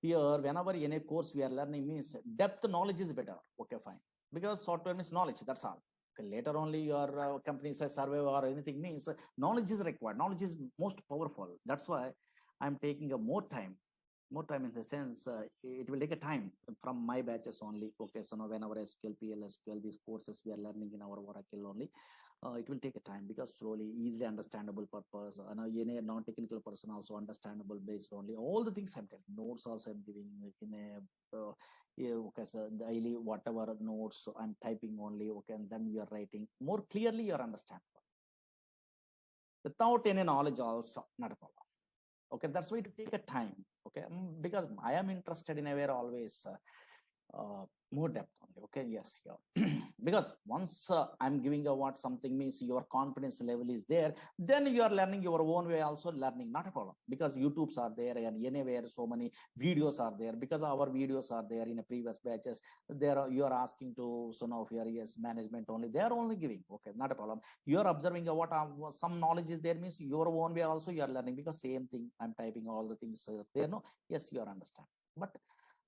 here whenever in a course we are learning means depth knowledge is better. Okay, fine, because software means knowledge, that's all. Okay, later only your company says survey or anything means knowledge is required, knowledge is most powerful. That's why I'm taking a more time in the sense it will take a time from my batches only. Okay, so now whenever SQL, PLSQL, these courses we are learning in our Oracle only, it will take a time because slowly, easily understandable purpose. In a non-technical person also understandable based only. All the things I'm telling, notes also I'm giving in a yeah, okay, so daily whatever notes I'm typing only. Okay, and then we are writing more clearly. You are understandable without any knowledge also not a problem. Okay, that's why it take a time. Okay, because I am interested in a way always more depth only. Okay, yes, yeah. Because once I'm giving a what something means your confidence level is there, then you are learning your own way also learning, not a problem, because YouTubes are there and anywhere so many videos are there, because our videos are there in a previous batches. There are, you are asking to so now here yes management only, they are only giving. Okay, not a problem. You are observing what some knowledge is there means your own way also you are learning, because same thing I'm typing all the things there. No, yes, you are understand. But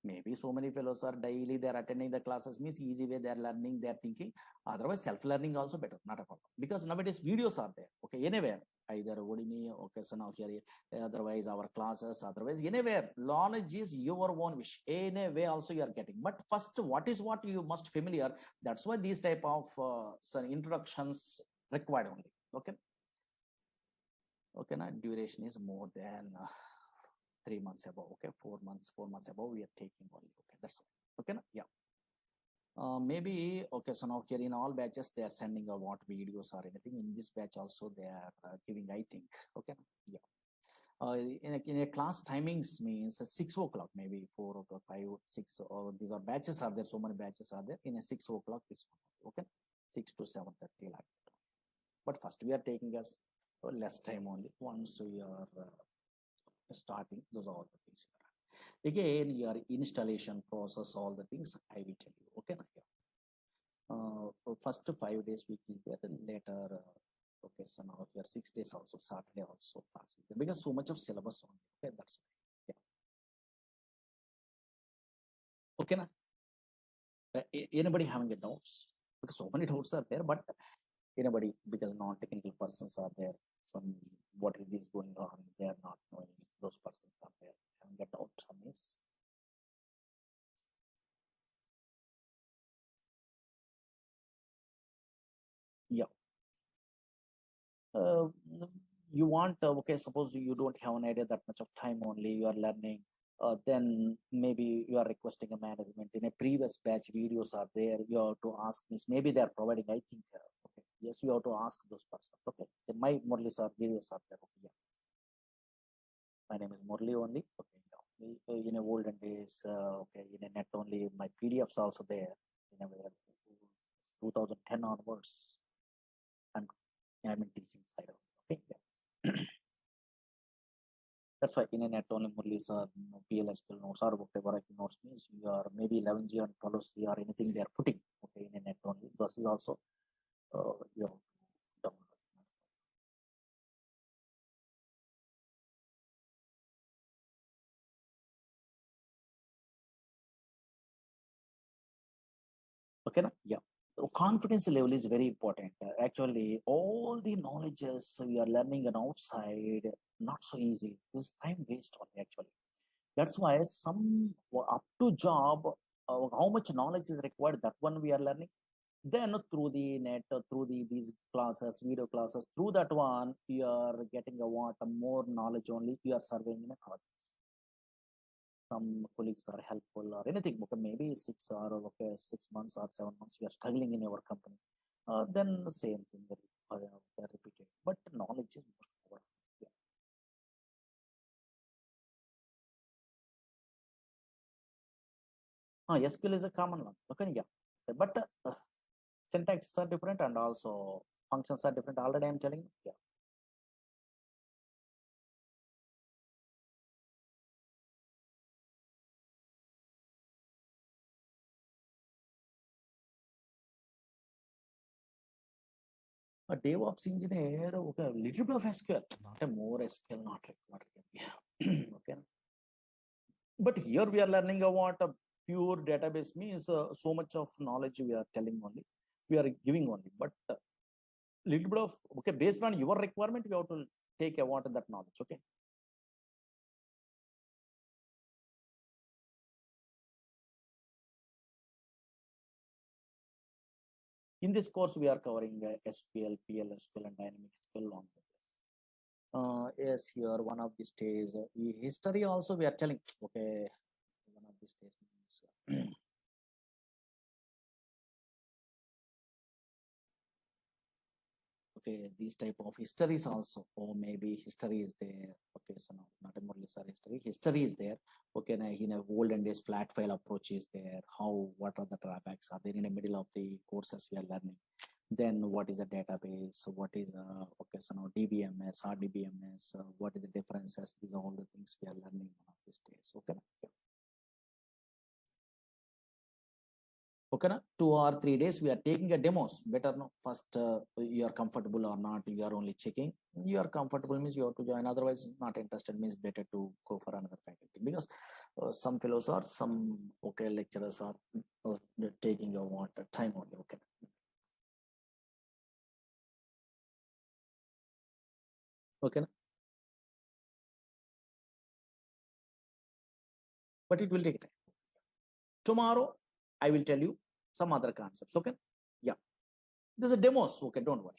maybe so many fellows are daily they're attending the classes means easy way they're learning, they're thinking. Otherwise self-learning also better, not a problem, because nowadays videos are there. Okay, anywhere, either Udemy, okay, so now here otherwise our classes, otherwise anywhere knowledge is your own wish, anyway also you are getting. But first what is what you must familiar, that's why these type of some introductions required only. Okay, okay, now duration is more than 3 months above. Okay, 4 months above we are taking only. Okay, that's all. Okay, yeah. Maybe okay, so now here in all batches they are sending a what videos or anything. In this batch also they are giving, I think. Okay, yeah. In a class timings means 6 o'clock, maybe 4 o'clock, 5, 6, or these are batches are there, so many batches are there in a 6 o'clock this one. Okay, 6 to 7:30 like that. But first we are taking us less time only. Once we are starting, those are all the things. Again, your installation process, all the things I will tell you. Okay, first 5 days week is there, and later okay, so now here 6 days also, Saturday also class is there, because so much of syllabus on. Okay, that's yeah. Okay, na? Anybody having a doubts? Because so many doubts are there, but anybody, because non-technical persons are there, some what is this going on, they are not knowing, those persons are there having a doubt on this. Yeah. uh, you want okay, suppose you don't have an idea that much of time only you are learning, then maybe you are requesting a management in a previous batch videos are there, you have to ask means maybe they are providing, I think. Okay, yes, you have to ask those persons. Okay, my Murali Sir videos are there. Okay, yeah. My name is Murali only. Okay, yeah. In a olden days, okay, in a net only, my PDFs also there in a 2010 onwards. I'm I'm in teaching side of it. Okay, yeah. That's why in a net only Murali's or PLSQL notes or whatever notes means you are maybe 11G and 12C or anything they are putting. Okay, in a net only. This is also you have to download. Okay, na? Yeah. So confidence level is very important. Actually, all the knowledges we are learning on outside, not so easy. This is time waste only actually. That's why some up to job, how much knowledge is required, that one we are learning. Then through the net, through these classes, video classes, through that one, you are getting a what more knowledge only. You are surveying in a college. Some colleagues are helpful or anything. Okay, maybe 6 months or 7 months, you are struggling in your company. Then the same thing they repeated. But knowledge is most powerful. Yeah. SQL is a common one. Okay, yeah. But syntaxes are different and also functions are different. Already I'm telling you. Yeah. A DevOps engineer, okay, a little bit of SQL, not a more SQL, not required. Yeah. Okay. But here we are learning about a pure database means so much of knowledge we are telling only, we are giving only. But little bit of, okay, based on your requirement, you have to take about that knowledge. Okay. In this course, we are covering SQL, PL, and dynamic SQL long. Yes, here one of these days, history also we are telling. Okay, one of these days means okay, these type of histories also, or maybe history is there. Okay, so no, not a Murali Sir history. History is there. Okay, now in a olden days, flat file approach is there. How, what are the drawbacks? Are there in the middle of the courses we are learning? Then what is a database? What is okay, so now DBMS, RDBMS, what is the differences? These are all the things we are learning one of these days. Okay. Okay, na? 2 or 3 days we are taking a demos. Better no, first you are comfortable or not, you are only checking. You are comfortable means you have to join, otherwise not interested means better to go for another faculty, because some fellows are, some okay lecturers are taking your water time only. Okay, okay na? But it will take time. Tomorrow I will tell you some other concepts. Okay, yeah, this is a demos. Okay, don't worry.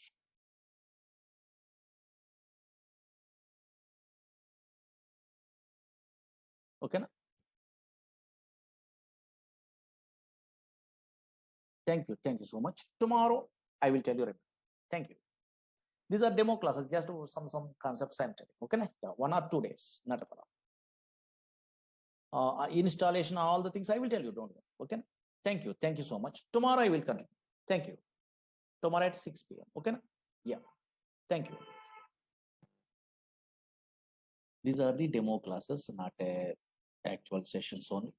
Okay na? Thank you so much. Tomorrow I will tell you. Thank you. These are demo classes, just some concepts I'm telling. Okay, yeah, 1 or 2 days, not a problem. Installation, all the things I will tell you. Don't worry. Okay. Thank you so much. Tomorrow I will continue. Thank you. Tomorrow at 6 p.m. Okay. Yeah. Thank you. These are the demo classes, not a actual sessions only.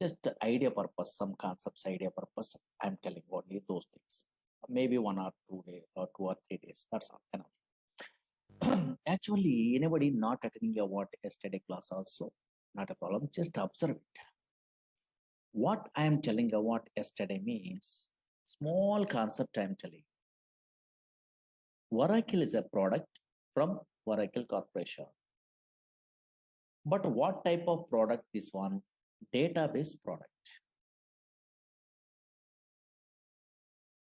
Just idea purpose, some concepts, idea purpose. I'm telling only those things. Maybe 1 or 2 days or 2 or 3 days. That's all. Enough. Actually, anybody not attending a what yesterday class also, not a problem. Just observe it. What I am telling about yesterday means small concept I am telling. Oracle is a product from Oracle Corporation. But what type of product is one? Database product.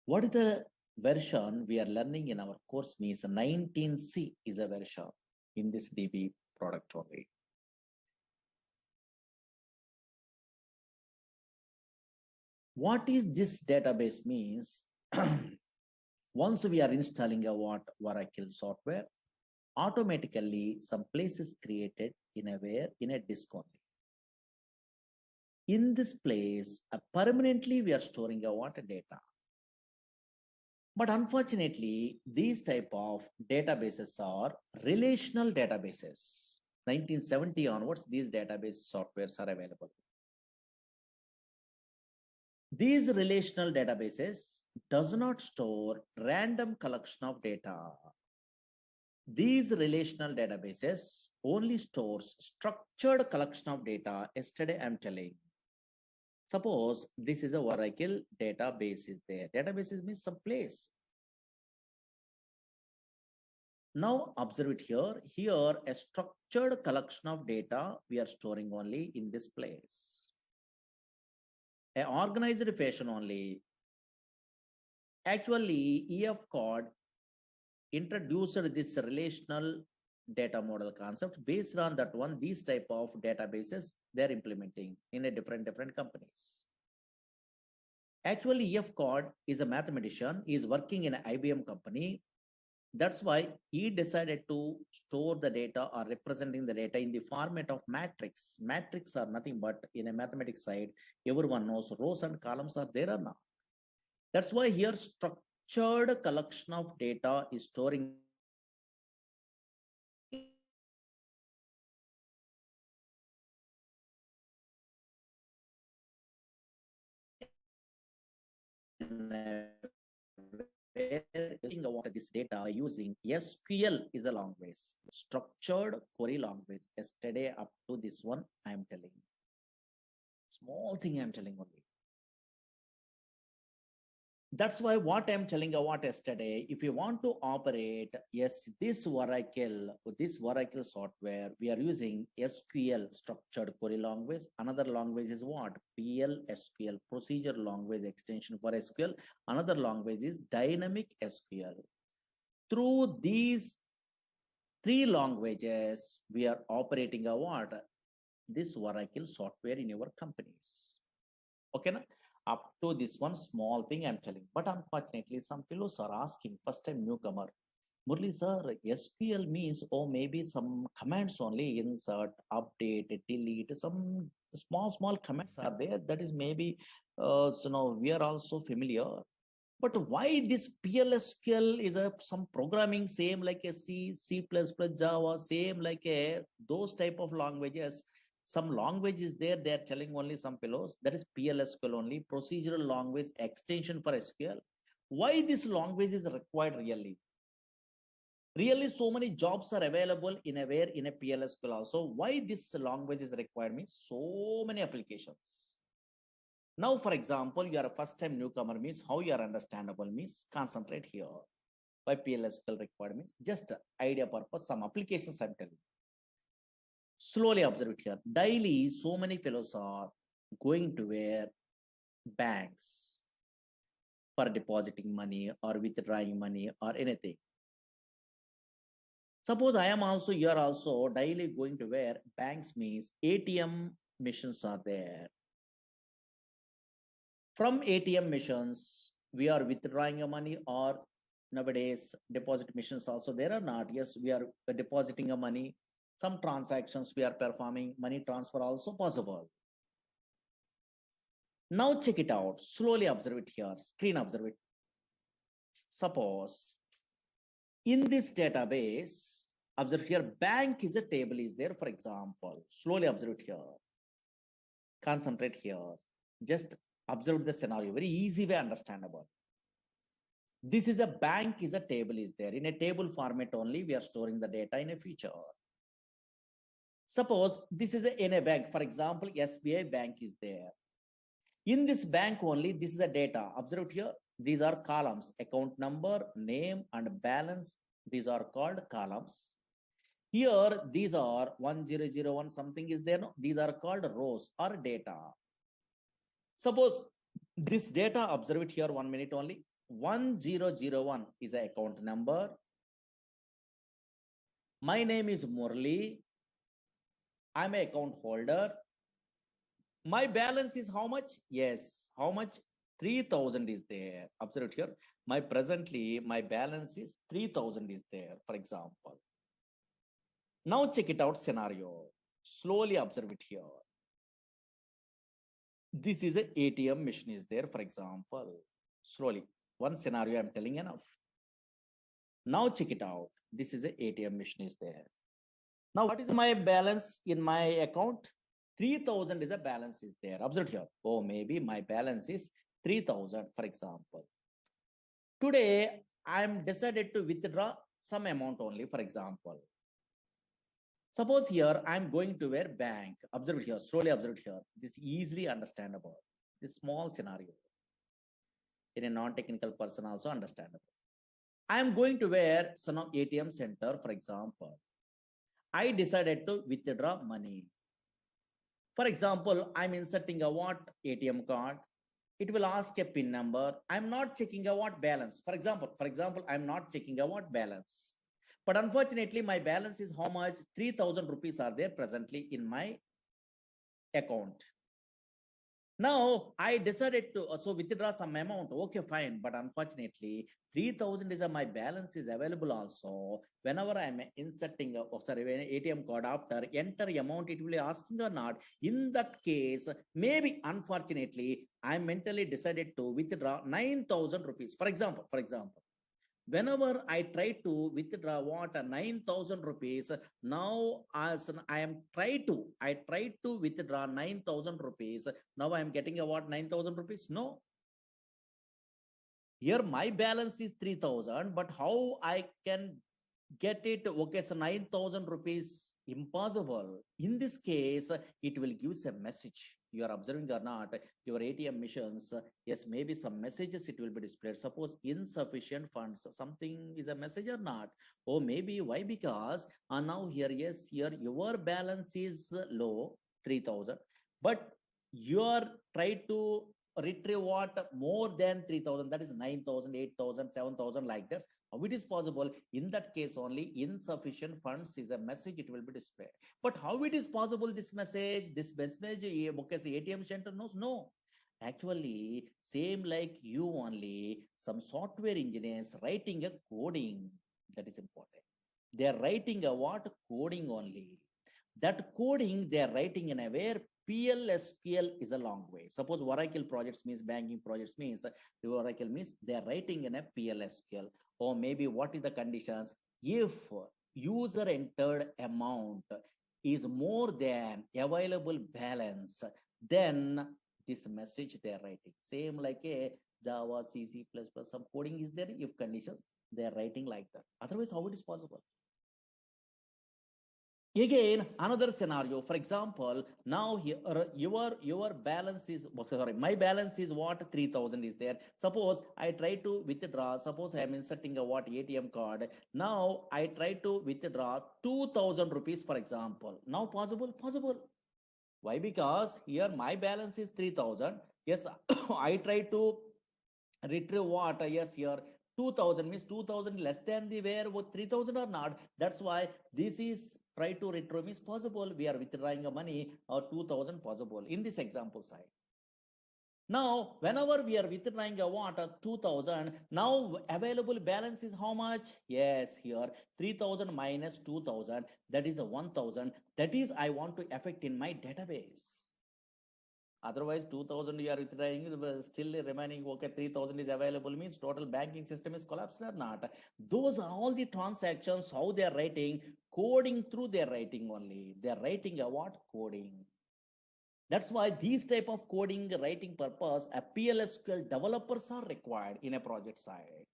What is the version we are learning in our course means 19C is a version in this DB product only. What is this database means? Once we are installing a what Oracle software, automatically some place is created in a disk only. In this place, permanently we are storing a what data. But unfortunately, these type of databases are relational databases. 1970 onwards, these database softwares are available. These relational databases does not store random collection of data. These relational databases only stores structured collection of data. Yesterday I'm telling. Suppose this is a Oracle database is there. Databases means some place. Now observe it here. Here a structured collection of data we are storing only in this place. A organized fashion only. Actually, EF code introduced this relational data model concept. Based on that one, these type of databases they're implementing in a different companies. Actually, EF code is a mathematician, he is working in an IBM company. That's why he decided to store the data or representing the data in the format of matrix. Matrix are nothing but in a mathematics side, everyone knows rows and columns are there or not. That's why here structured collection of data is storing about this data by using SQL is a language, structured query language. Yesterday up to this one, I am telling. Small thing I'm telling only. That's why what I'm telling about yesterday, if you want to operate, yes, this Oracle software, we are using SQL, structured query language. Another language is what? PL/SQL, procedure language extension for SQL. Another language is dynamic SQL. Through these three languages, we are operating a what? This Oracle software in your companies. Okay, na? Up to this one small thing I'm telling. But unfortunately, some fellows are asking, first time newcomer, Murali sir, SQL means, oh, maybe some commands only, insert, update, delete, some small commands are there. That is maybe, we are also familiar. But why this PLSQL is a some programming same like a C++, Java, same like a those type of languages. Some language is there, they are telling only some fellows, that is PLSQL only, procedural language extension for SQL. Why this language is required really? Really, so many jobs are available in a PLSQL also. Why this language is required means so many applications. Now, for example, you are a first time newcomer means how you are understandable means concentrate here. Why PLSQL required means just idea purpose, some applications I'm telling. Slowly observe it here. Daily, so many fellows are going to where banks for depositing money or withdrawing money or anything. Suppose I am also, you are also daily going to where banks means ATM machines are there. From ATM machines, we are withdrawing your money, or nowadays deposit machines also there are not. Yes, we are depositing a money. Some transactions we are performing, money transfer also possible. Now check it out. Slowly observe it here. Screen observe it. Suppose in this database, observe here, bank is a table is there, for example. Slowly observe it here. Concentrate here. Just observe the scenario. Very easy way understandable. This is a bank is a table is there. In a table format only, we are storing the data in a feature. Suppose this is in a bank, for example, SBI bank is there. In this bank only, this is a data. Observe here, these are columns, account number, name, and balance. These are called columns. Here, these are 1001 something is there. No? These are called rows or data. Suppose this data, observe it here 1 minute only. 1001 is an account number. My name is Murali. I'm an account holder. My balance is how much? Yes, how much? 3000 is there. Observe it here. My balance is 3000 is there, for example. Now check it out scenario. Slowly observe it here. This is a ATM machine is there, for example. Slowly. One scenario I'm telling enough. Now check it out. This is a ATM machine is there. Now what is my balance in my account? 3000 is a balance is there. Observe here. Oh, maybe my balance is 3000, for example. Today, I'm decided to withdraw some amount only, for example. Suppose here I'm going to where bank. Observe here, slowly observe here. This is easily understandable. This small scenario. In a non-technical person also understandable. I'm going to where some ATM center, for example. I decided to withdraw money. For example, I'm inserting a what ATM card. It will ask a PIN number. I'm not checking a what balance. For example, I'm not checking a what balance. But unfortunately, my balance is how much? 3000 rupees are there presently in my account. Now I decided to so withdraw some amount. Okay, fine. But unfortunately, 3,000 is my balance is available also. Whenever I'm inserting, when ATM card after enter amount, it will be asking or not. In that case, maybe unfortunately, I mentally decided to withdraw 9,000 rupees. For example, whenever I try to withdraw what 9,000 rupees, now as I try to withdraw 9,000 rupees. Now I am getting a what 9,000 rupees? No, here my balance is 3,000, but how I can get it? Okay, so 9,000 rupees impossible. In this case, it will give a message. You are observing or not, your ATM missions, yes, maybe some messages it will be displayed. Suppose insufficient funds, something is a message or not? Oh, maybe why? Because now here, yes, here your balance is low, 3,000, but you are try to retrieve what more than 3,000, that is 9,000, 8,000, 7,000, like that. How it is possible? In that case only insufficient funds is a message, it will be displayed. But how it is possible this message? This message, okay, say ATM center knows? No. Actually, same like you only, some software engineers writing a coding, that is important. They are writing a what? Coding only. That coding they are writing in a where PLSQL is a long way. Suppose Oracle projects means banking projects means the Oracle means they are writing in a PLSQL. Or maybe what is the conditions? If user entered amount is more than available balance, then this message they are writing. Same like a Java, C, C++, some coding is there. If conditions, they are writing like that. Otherwise, how it is possible? Again, another scenario. For example, now here your balance is sorry, my balance is what 3,000 is there. Suppose I try to withdraw. Suppose I am inserting a what ATM card. Now I try to withdraw 2,000 rupees, for example. Now possible? Possible. Why? Because here my balance is 3,000. Yes, I try to retrieve what? Yes, here 2,000 means 2,000 less than the where 3,000 or not. That's why this is try to retrieve means possible. We are withdrawing a money or 2,000 possible in this example side. Now, whenever we are withdrawing a what 2,000, now available balance is how much? Yes, here 3,000 minus 2,000, that is a 1,000. That is I want to affect in my database. Otherwise, 2,000 you are withdrawing, still remaining, okay, 3,000 is available, means total banking system is collapsed or not. Those are all the transactions, how they are writing, coding through their writing only. They are writing a what? Coding. That's why these type of coding writing purpose, a PLSQL developers are required in a project side.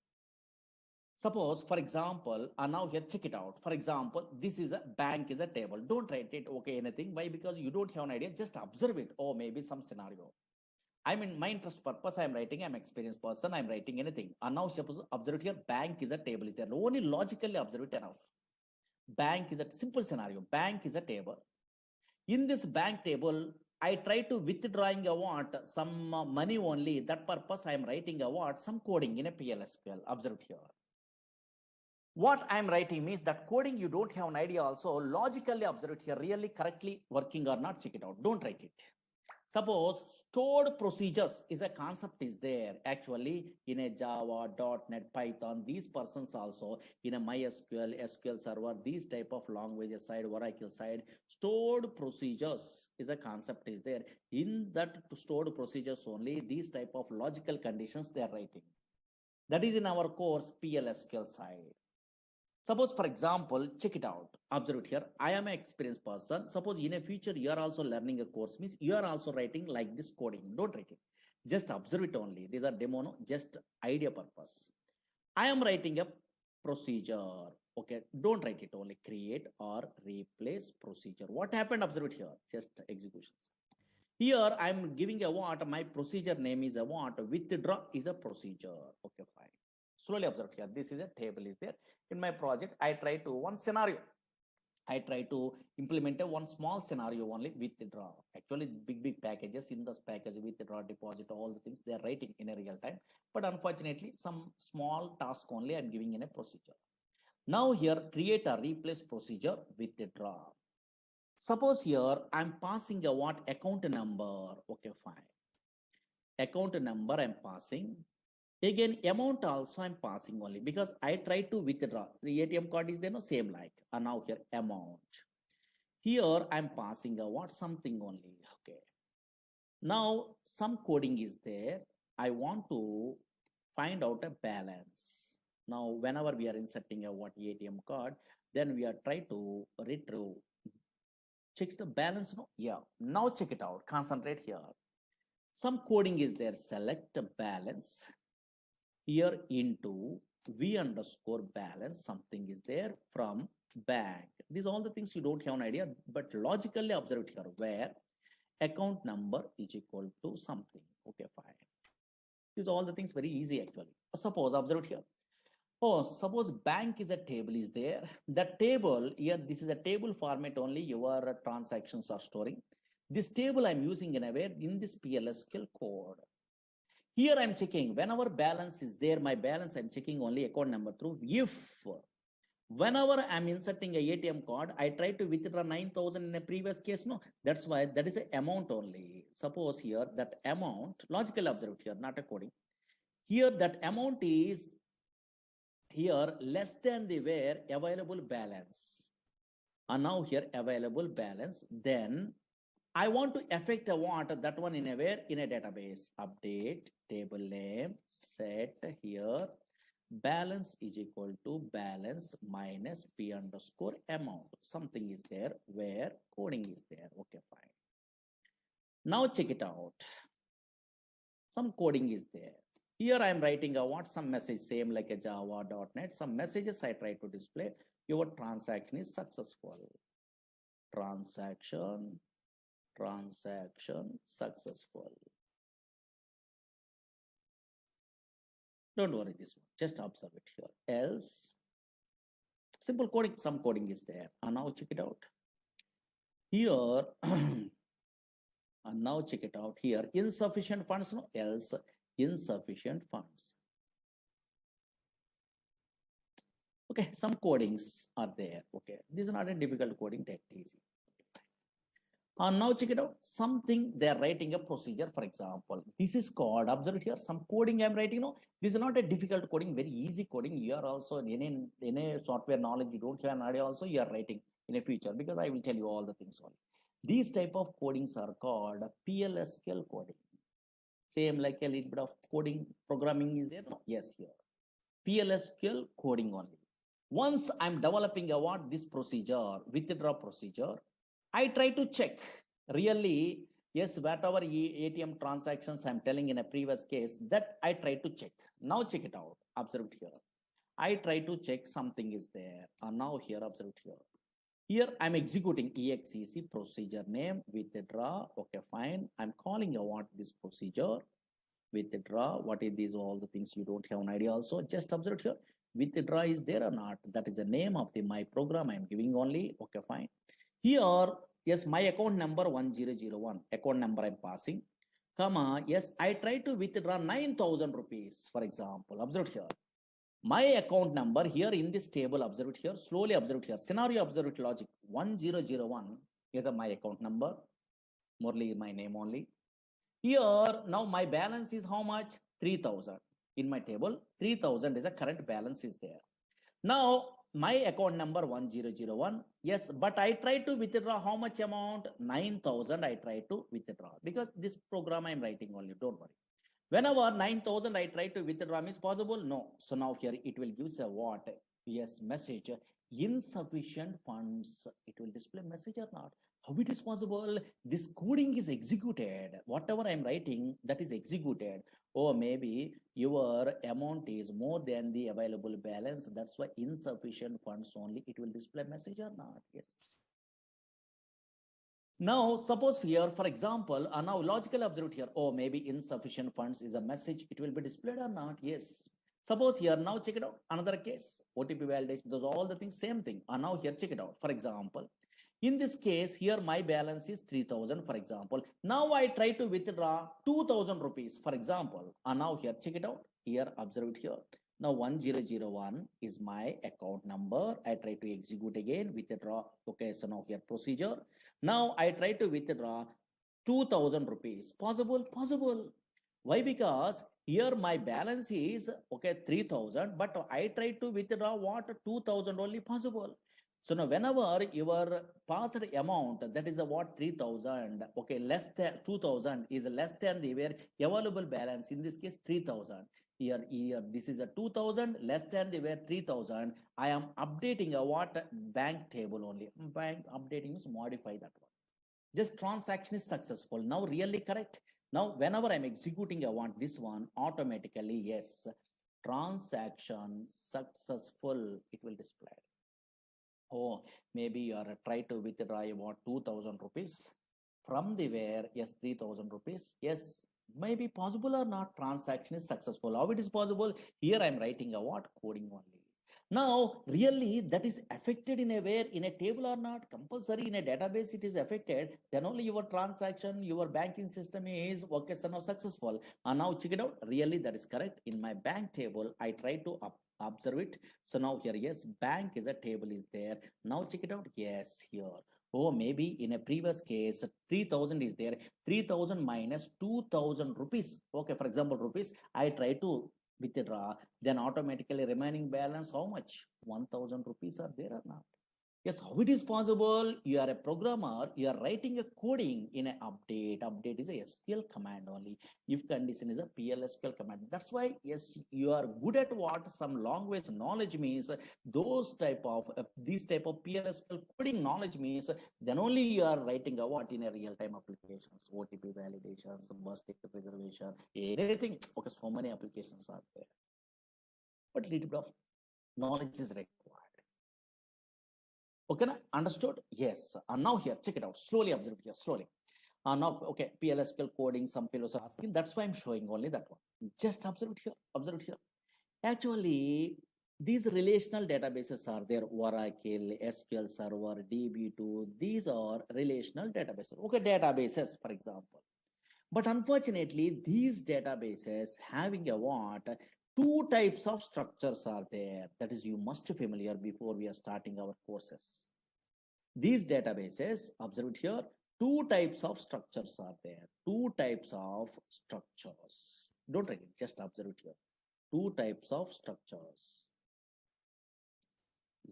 Suppose, for example, now here, check it out. For example, this is a bank is a table. Don't write it, okay, anything. Why? Because you don't have an idea. Just observe it. Or maybe some scenario. I'm in my interest purpose. I'm writing. I'm experienced person. I'm writing anything. And now suppose observe it here. Bank is a table. Is there? Only logically observe it enough. Bank is a simple scenario. Bank is a table. In this bank table, I try to withdrawing a what some money only. That purpose I am writing a what some coding in a PLSQL. Observe here. What I'm writing means that coding you don't have an idea also. Logically observe it here. Really correctly working or not. Check it out. Don't write it. Suppose stored procedures is a concept is there actually in a Java, .NET, Python. These persons also in a MySQL, SQL Server, these type of languages side, Oracle side, stored procedures is a concept is there. In that stored procedures only, these type of logical conditions they are writing. That is in our course PLSQL side. Suppose, for example, check it out. Observe it here. I am an experienced person. Suppose in a future, you are also learning a course, means you are also writing like this coding. Don't write it. Just observe it only. These are demo, no? Just idea purpose. I am writing a procedure. Okay, don't write it only. Create or replace procedure. What happened? Observe it here. Just executions. Here I'm giving a what? My procedure name is a what? Withdraw is a procedure. Okay, fine. Slowly observe here. This is a table is there. In my project, I try to one scenario. I try to implement a one small scenario only withdraw. Actually, big packages in this package withdraw, deposit, all the things they are writing in a real time. But unfortunately, some small task only I'm giving in a procedure. Now here, create a replace procedure withdraw. Suppose here I'm passing a what account number. Okay, fine. account number I'm passing. Again, amount also I'm passing only because I try to withdraw. The ATM card is there, no same like. And now here amount. Here I'm passing a what something only. Okay. Now some coding is there. I want to find out a balance. Now whenever we are inserting a what ATM card, then we are trying to retrieve. Checks the balance. No, yeah. Now check it out. Concentrate here. Some coding is there. Select a balance here into v underscore balance. Something is there from bank. These all the things you don't have an idea, but logically observe it here where account number is equal to something. Okay, fine. These all the things very easy actually. Suppose observe it here. Oh, suppose bank is a table is there. The table here, this is a table format only your transactions are storing. This table I'm using in a way in this PLSQL code. Here I'm checking whenever balance is there, my balance I'm checking only account number through. If whenever I'm inserting a ATM card, I try to withdraw 9,000 in a previous case. No, that's why that is a amount only. Suppose here that amount, logical observed here, not a coding. Here that amount is here less than the where available balance. And now here available balance, then I want to affect a what that one in a where in a database. Update table name, set here balance is equal to balance minus p underscore amount. Something is there where coding is there. Okay, fine. Now check it out. Some coding is there. Here I am writing a what some message same like a java.net. Some messages I try to display. Your transaction is successful. Transaction successful. Don't worry this one. Just observe it here. Else, simple coding, some coding is there. And now check it out. Here, and now check it out here. Insufficient funds, no, else insufficient funds. Okay, some codings are there. Okay, this is not a difficult coding, take it easy. And now check it out. Something they are writing a procedure, for example. This is called, observe it here, some coding I'm writing. No, this is not a difficult coding, very easy coding. You are also in a software knowledge, you don't have an idea also, you are writing in a future because I will tell you all the things only. These type of codings are called PLSQL coding. Same like a little bit of coding programming is there. No? Yes, here. PLSQL coding only. Once I'm developing a what this procedure, withdraw procedure, I try to check really, yes, whatever ATM transactions I'm telling in a previous case that I try to check. Now check it out. Observe it here. I try to check something is there. And now here, observe it here. Here I'm executing exec procedure name withdraw. Okay, fine. I'm calling a what this procedure withdraw. What is these all the things you don't have an idea also. Just observe it here. Withdraw is there or not? That is the name of the my program I'm giving only. Okay, fine. Here, yes, my account number 1001, account number I'm passing, comma, yes, I try to withdraw 9,000 rupees, for example. Observe here. My account number here in this table, observe it here, slowly observe it here. Scenario observe it logic 1001 is my account number. Murali is my name only. Here, now my balance is how much? 3,000. In my table, 3,000 is a current balance is there. Now, my account number 1001, yes, but I try to withdraw how much amount? 9,000 I try to withdraw because this program I'm writing only, don't worry. Whenever 9,000 I try to withdraw is possible? No. So now here it will give a what? Yes, message, insufficient funds. It will display message or not. How it is possible? This coding is executed. Whatever I'm writing, that is executed. Or maybe your amount is more than the available balance. That's why insufficient funds only. It will display message or not. Yes. Now, suppose here, for example, now logical observed here. Oh, maybe insufficient funds is a message. It will be displayed or not. Yes. Suppose here, now check it out. Another case, OTP validation, those all the things, same thing. And now here, check it out. For example, in this case, here my balance is 3,000, for example. Now I try to withdraw 2,000 rupees, for example. And now here, check it out. Here, observe it here. Now 1001 is my account number. I try to execute again, withdraw. Okay, so now here procedure. Now I try to withdraw 2,000 rupees. Possible, possible. Why? Because here my balance is okay 3,000, but I try to withdraw what 2,000 only possible. So now whenever your passed amount, that is a what 3,000, okay, less than 2,000 is less than the where available balance, in this case 3,000. Here this is a 2,000 less than the where 3,000. I am updating a what bank table only. Bank updating is modify that one. Just transaction is successful. Now really correct. Now whenever I'm executing, I want this one automatically, yes, transaction successful, it will display. Oh, maybe you are try to withdraw about 2,000 rupees from the where, yes, 3,000 rupees, yes, maybe possible or not, transaction is successful. How it is possible? Here I'm writing a what coding only. Now really that is affected in a where, in a table or not, compulsory in a database it is affected, then only your transaction, your banking system is okay, so now successful. And now check it out, really that is correct. In my bank table I try to observe it. So now here, yes, bank is a table is there. Now check it out, yes, here. Oh, maybe in a previous case 3,000 is there, 3,000 minus 2,000 rupees, okay, for example rupees, I try to withdraw, then automatically remaining balance how much, 1,000 rupees are there or not? Yes, how it is possible? You are a programmer, you are writing a coding in an update. Update is a SQL command only. If condition is a PLSQL command. That's why, yes, you are good at what some language knowledge means. Those type of, these type of PLSQL coding knowledge means, then only you are writing a what in a real-time applications, OTP validations, bus ticket reservation, anything. Okay, so many applications are there. But little bit of knowledge is required. Okay, understood? Yes. Now here, check it out. Slowly observe here, slowly. Now, okay, PLSQL coding, some fellows are asking. That's why I'm showing only that one. Just observe it here. Observe it here. Actually, these relational databases are there. Oracle, SQL Server, DB2. These are relational databases. Okay, databases, for example. But unfortunately, these databases having a what? Two types of structures are there. That is, you must be familiar before we are starting our courses. These databases, observe it here, two types of structures are there. Two types of structures. Don't write it, just observe it here. Two types of structures.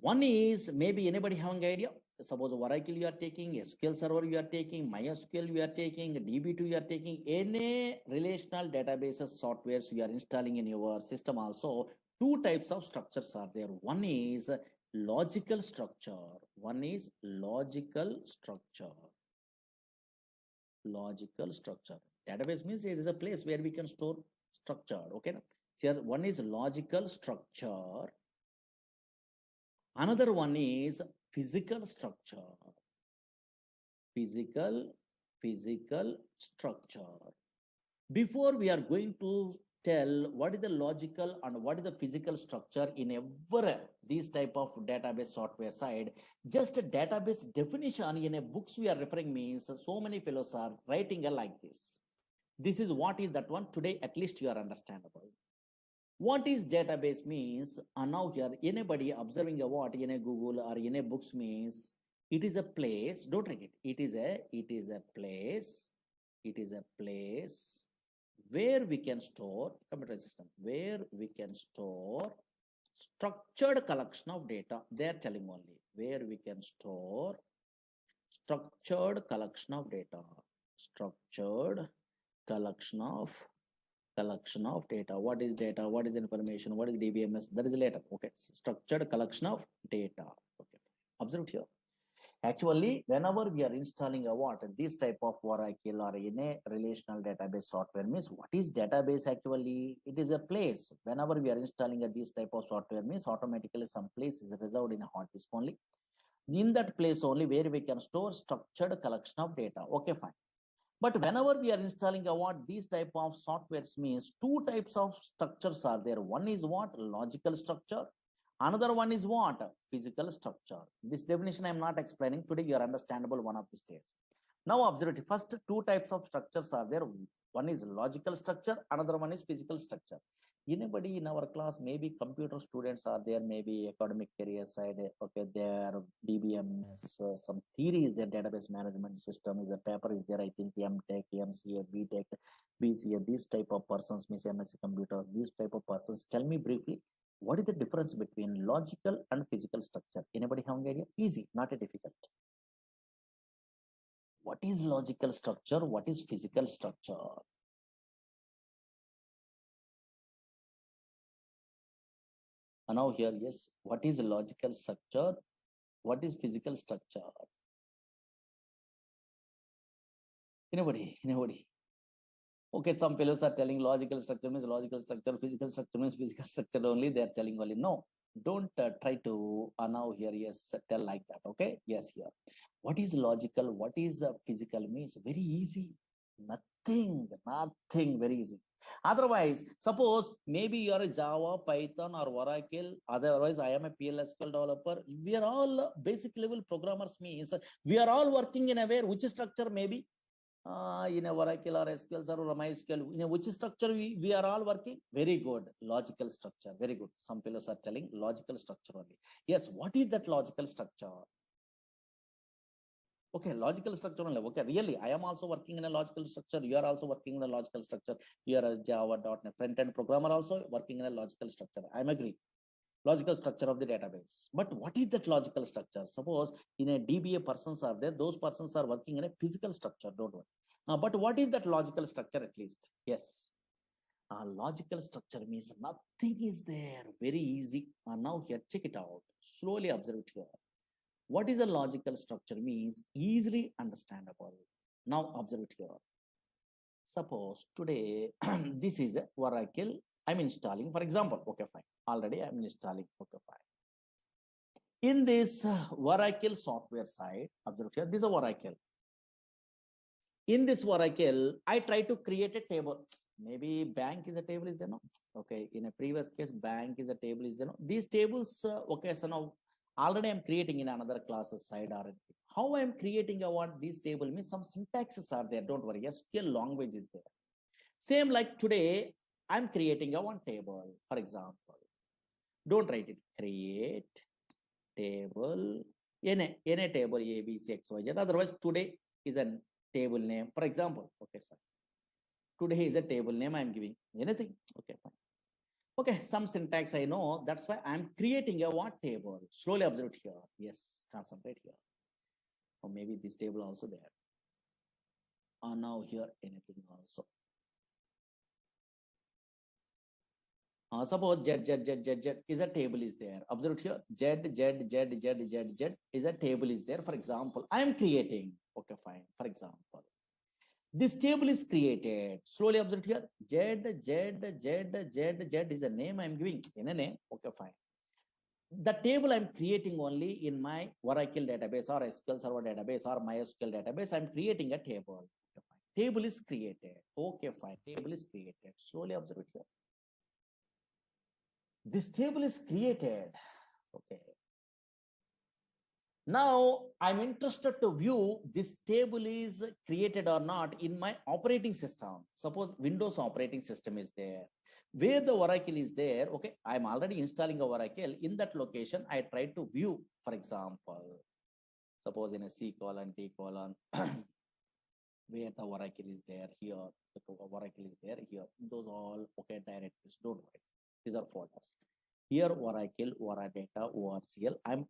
One is, maybe anybody having idea? Suppose Oracle you are taking, SQL Server you are taking, MySQL you are taking, DB2 you are taking, any relational databases softwares you are installing in your system also, two types of structures are there. One is logical structure. One is logical structure. Logical structure. Database means it is a place where we can store structure. Okay. Here one is logical structure. Another one is physical structure. Physical structure. Before we are going to tell what is the logical and what is the physical structure in every these type of database software side, just a database definition in a books we are referring means so many fellows are writing a like this. This is what is that one. Today at least you are understandable. What is database means, and now here anybody observing a what in a Google or in a books means it is a place, don't read it, it is a place where we can store, computer system, where we can store structured collection of data. They are telling only where we can store structured collection of data, structured collection of data. What is data? What is information? What is DBMS? That is later. Okay, structured collection of data. Okay, observe here. Actually, whenever we are installing a what, this type of Oracle or in a relational database software means what is database actually? It is a place. Whenever we are installing this type of software means automatically some place is reserved in a hard disk only. In that place only where we can store structured collection of data. Okay, fine. But whenever we are installing a what, these type of softwares means two types of structures are there. One is what? Logical structure. Another one is what? Physical structure. This definition I am not explaining. Today you are understandable one of these days. Now observe it. First two types of structures are there. One is logical structure, another one is physical structure. Anybody in our class, maybe computer students are there, maybe academic career side, okay, their DBMS, some theory is their database management system is a paper is there, I think MTech, MCA, BTech, BCA, these type of persons, Miss MSc computers, these type of persons. Tell me briefly, what is the difference between logical and physical structure? Anybody have an idea? Easy, not a difficult. What is logical structure? What is physical structure? And now here, yes, what is logical structure? What is physical structure? Anybody? Anybody? Okay, some fellows are telling logical structure means logical structure, physical structure means physical structure only. They are telling only no. Don't try to now here, yes, tell like that. Okay, yes, here. What is logical? What is physical means very easy. Nothing, very easy. Otherwise, suppose maybe you are a Java, Python, or Oracle. Otherwise, I am a PLSQL developer. We are all basic level programmers. Means we are all working in a way which structure maybe in a Oracle or SQL or MySQL. In a which structure we are all working? Very good. Logical structure. Very good. Some fellows are telling logical structure only. Yes. What is that logical structure? Okay, logical structure only. Okay, really, I am also working in a logical structure. You are also working in a logical structure. You are a Java.NET front-end programmer also working in a logical structure. I'm agree. Logical structure of the database. But what is that logical structure? Suppose in a DBA persons are there, those persons are working in a physical structure. Don't worry. But what is that logical structure at least? Yes. Logical structure means nothing is there. Very easy. Now here, check it out. Slowly observe it here. What is a logical structure means easily understandable. Now observe it here. Suppose today this is a Oracle. I'm installing, for example. Okay, fine. Already I'm installing. Okay, fine. In this Oracle software side, observe here. This is a Oracle. In this Oracle, I try to create a table. Maybe bank is a table, is there no? Okay, in a previous case, bank is a table, is there no? These tables, okay, so now already I'm creating in another classes side or how I'm creating a what this table means some syntaxes are there. Don't worry, SQL language is there. Same like today, I'm creating a one table, for example. Don't write it. Create table in a table A, B, C, X, Y, Z. Otherwise, today is a table name. For example, okay, sir. Today is a table name I'm giving. Anything. Okay, fine. Okay, some syntax I know. That's why I'm creating a what table. Slowly observe it here. Yes, concentrate here. Or maybe this table also there. Now here anything also. Suppose Z is a table is there. Observe it here. Z is a table is there. For example, I am creating. Okay, fine. For example, this table is created. Slowly observe it here. Z is a name I am giving in a name. Okay, fine. The table I'm creating only in my Oracle database or SQL Server database or MySQL database. I'm creating a table. Okay, fine. Table is created. Okay, fine. Table is created. Slowly observe it here. This table is created. Okay. Now I'm interested to view this table is created or not in my operating system. Suppose Windows operating system is there. Where the Oracle is there, okay, I'm already installing a Oracle. In that location, I try to view, for example, suppose in a C colon, T colon, where the Oracle is there, here, the Oracle is there, here. Those all, okay, directories, don't worry. These are folders. Here, Oracle, Oradata, ORCL. I'm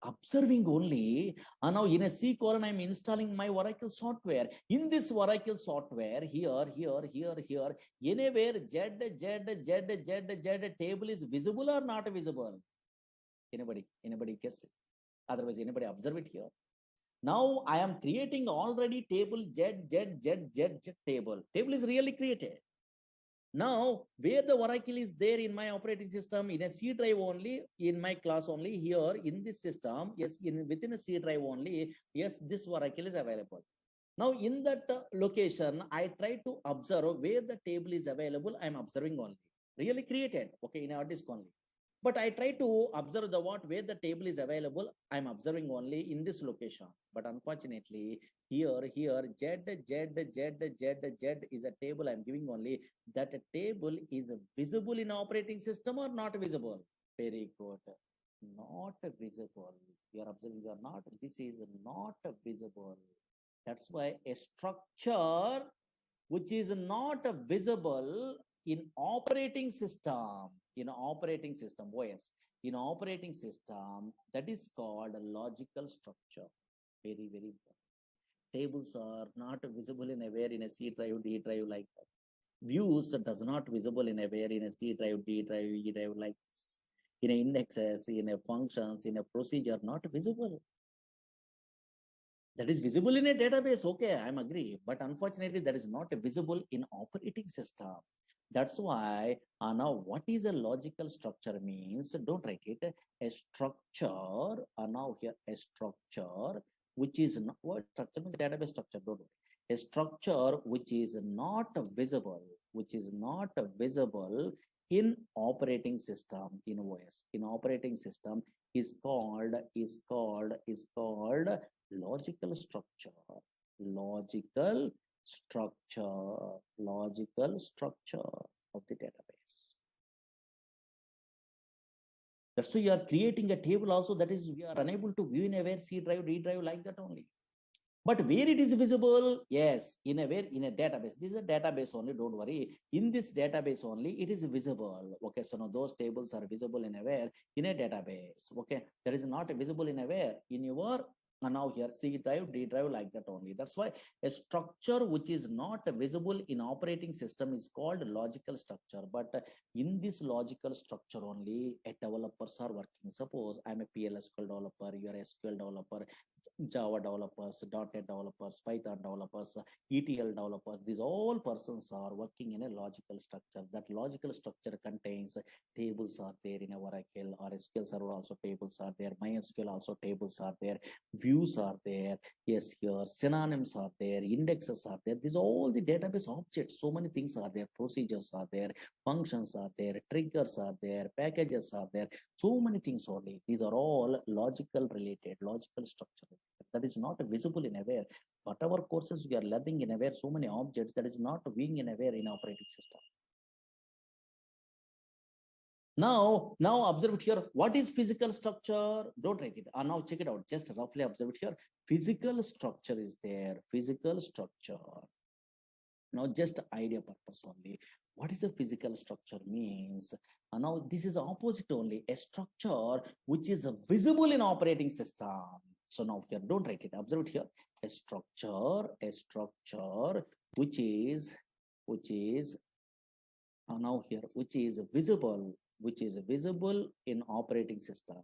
observing only, and now in a C colon, I'm installing my Oracle software. In this Oracle software, here, anywhere Z table is visible or not visible? Anybody guess? Otherwise, anybody observe it here? Now I am creating already table Z table. Table is really created. Now, where the Oracle is there in my operating system, in a C drive only, in my class only, here in this system, yes, within a C drive only, yes, this Oracle is available. Now, in that location, I try to observe where the table is available. I'm observing only. Really created, okay, in our disk only. But I try to observe the what where the table is available. I'm observing only in this location. But unfortunately, here, Z is a table I'm giving only. That table is visible in operating system or not visible? Very good. Not visible. You are observing or not? This is not visible. That's why a structure which is not visible in operating system, OS, in operating system, that is called a logical structure. Very, very important. Tables are not visible in a where in a C drive, D drive like that. Views does not visible in a where in a C drive, D drive, E drive like this. In a indexes, in a functions, in a procedure, not visible. That is visible in a database, okay, I'm agree, but unfortunately that is not visible in operating system. That's why now what is a logical structure means, don't write it, a structure, now here a structure which is not, what structure means, database structure, don't worry. A structure which is not visible, in operating system, in OS, in operating system is called logical structure, logical structure of the database. That's why you are creating a table also, that is we are unable to view in a where C drive, D drive like that only. But where it is visible, yes, in a database. This is a database only, don't worry. In this database only, it is visible. Okay, so now those tables are visible in a where, in a database. Okay, that is not visible in a where, in your now here C drive, D drive like that only. That's why a structure which is not visible in operating system is called logical structure. But in this logical structure only, a developers are working. Suppose I'm a PLSQL developer, you're a SQL developer, Java developers, .NET developers, Python developers, ETL developers, these all persons are working in a logical structure. That logical structure contains tables are there in a Oracle or SQL Server, also tables are there, MySQL also tables are there, views are there, yes, here synonyms are there, indexes are there. These are all the database objects. So many things are there, procedures are there, functions are there, triggers are there, packages are there, so many things only. These are all logical related, logical structure. That is not visible in aware. Whatever courses we are learning in aware, so many objects that is not being in aware in operating system. Now observe it here. What is physical structure? Don't write it. Now check it out. Just roughly observe it here. Physical structure is there. Physical structure. Now just idea purpose only. What is a physical structure means? Now this is opposite only. A structure which is visible in operating system. So now here, don't write it. Observe it here. A structure which is now here, which is visible in operating system,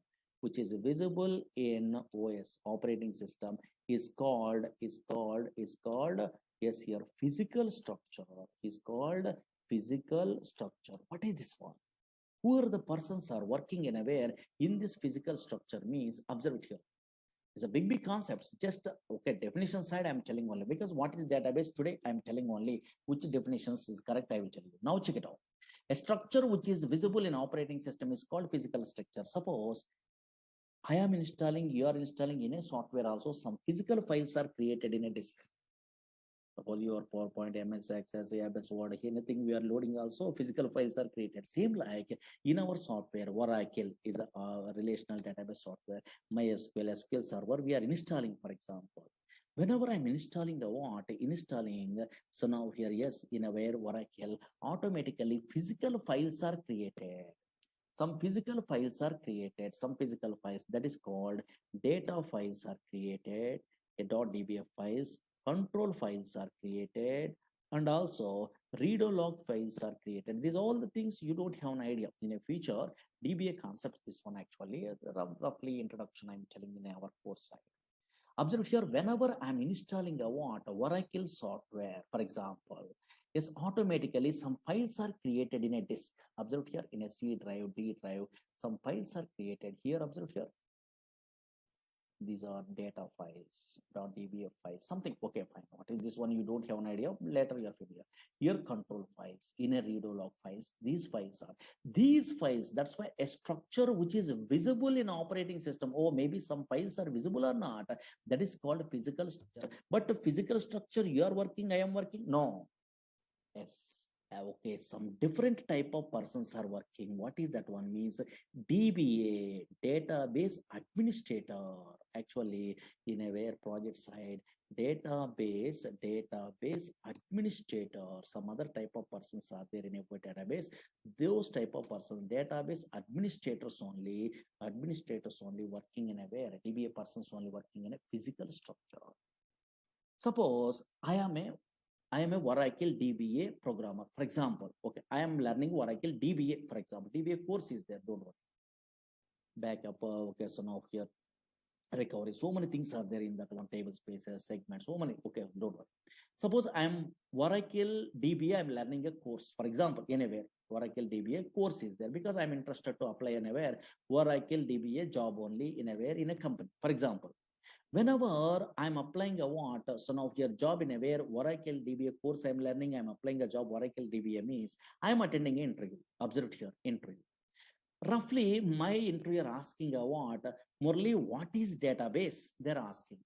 which is visible in OS operating system is called yes, here physical structure is called physical structure. What is this one? Who are the persons are working in aware in this physical structure means, observe it here. It's a big concepts. Just okay, definition side I'm telling only, because what is database today I'm telling only which definitions is correct, I will tell you. Now check it out. A structure which is visible in operating system is called physical structure. Suppose I am installing, you are installing in a software also, some physical files are created in a disk. Suppose your PowerPoint, MS Access, MS Word, anything we are loading also, physical files are created. Same like in our software, Oracle is a relational database software, MySQL, SQL Server, we are installing, for example. Whenever I'm installing the what, so now here, yes, in aware Oracle, automatically physical files are created. Some physical files are created, some physical files that is called data files are created, a .dbf files, control files are created, and also redo log files are created. These all the things you don't have an idea. In a future, DBA concept, this one actually, roughly introduction I'm telling in our course side. Observe here, whenever I'm installing a Oracle software, for example, yes, automatically some files are created in a disk. Observe here, in a C drive, D drive, some files are created here. Observe here. These are data files, .dbf files, something. Okay, fine. What is this one? You don't have an idea. Later you're familiar. Your control files, inner redo log files. These files. That's why a structure which is visible in operating system. Oh, maybe some files are visible or not. That is called physical structure. But the physical structure you are working, I am working. No. Yes. Okay, some different type of persons are working. What is that one means? DBA, database administrator. Actually, in a where project side, database administrator. Some other type of persons are there in a database. Those type of persons, database administrators only working in a where DBA persons only working in a physical structure. Suppose I am a Oracle DBA programmer, for example. Okay, I am learning Oracle DBA, for example. DBA course is there, don't worry. Backup, okay, so now here, recovery. So many things are there in that one, table spaces, segments, so many. Okay, don't worry. Suppose I am Oracle DBA, I'm learning a course, for example, anywhere. Oracle DBA course is there because I'm interested to apply anywhere. Oracle DBA job only anywhere in a company, for example. Whenever I'm applying a what, so now your job in a where Oracle DBA course I'm learning, I'm applying a job Oracle DBA means I'm attending an interview. Observe here, interview. Roughly, my interviewer asking a what, Murali, what is database? They're asking.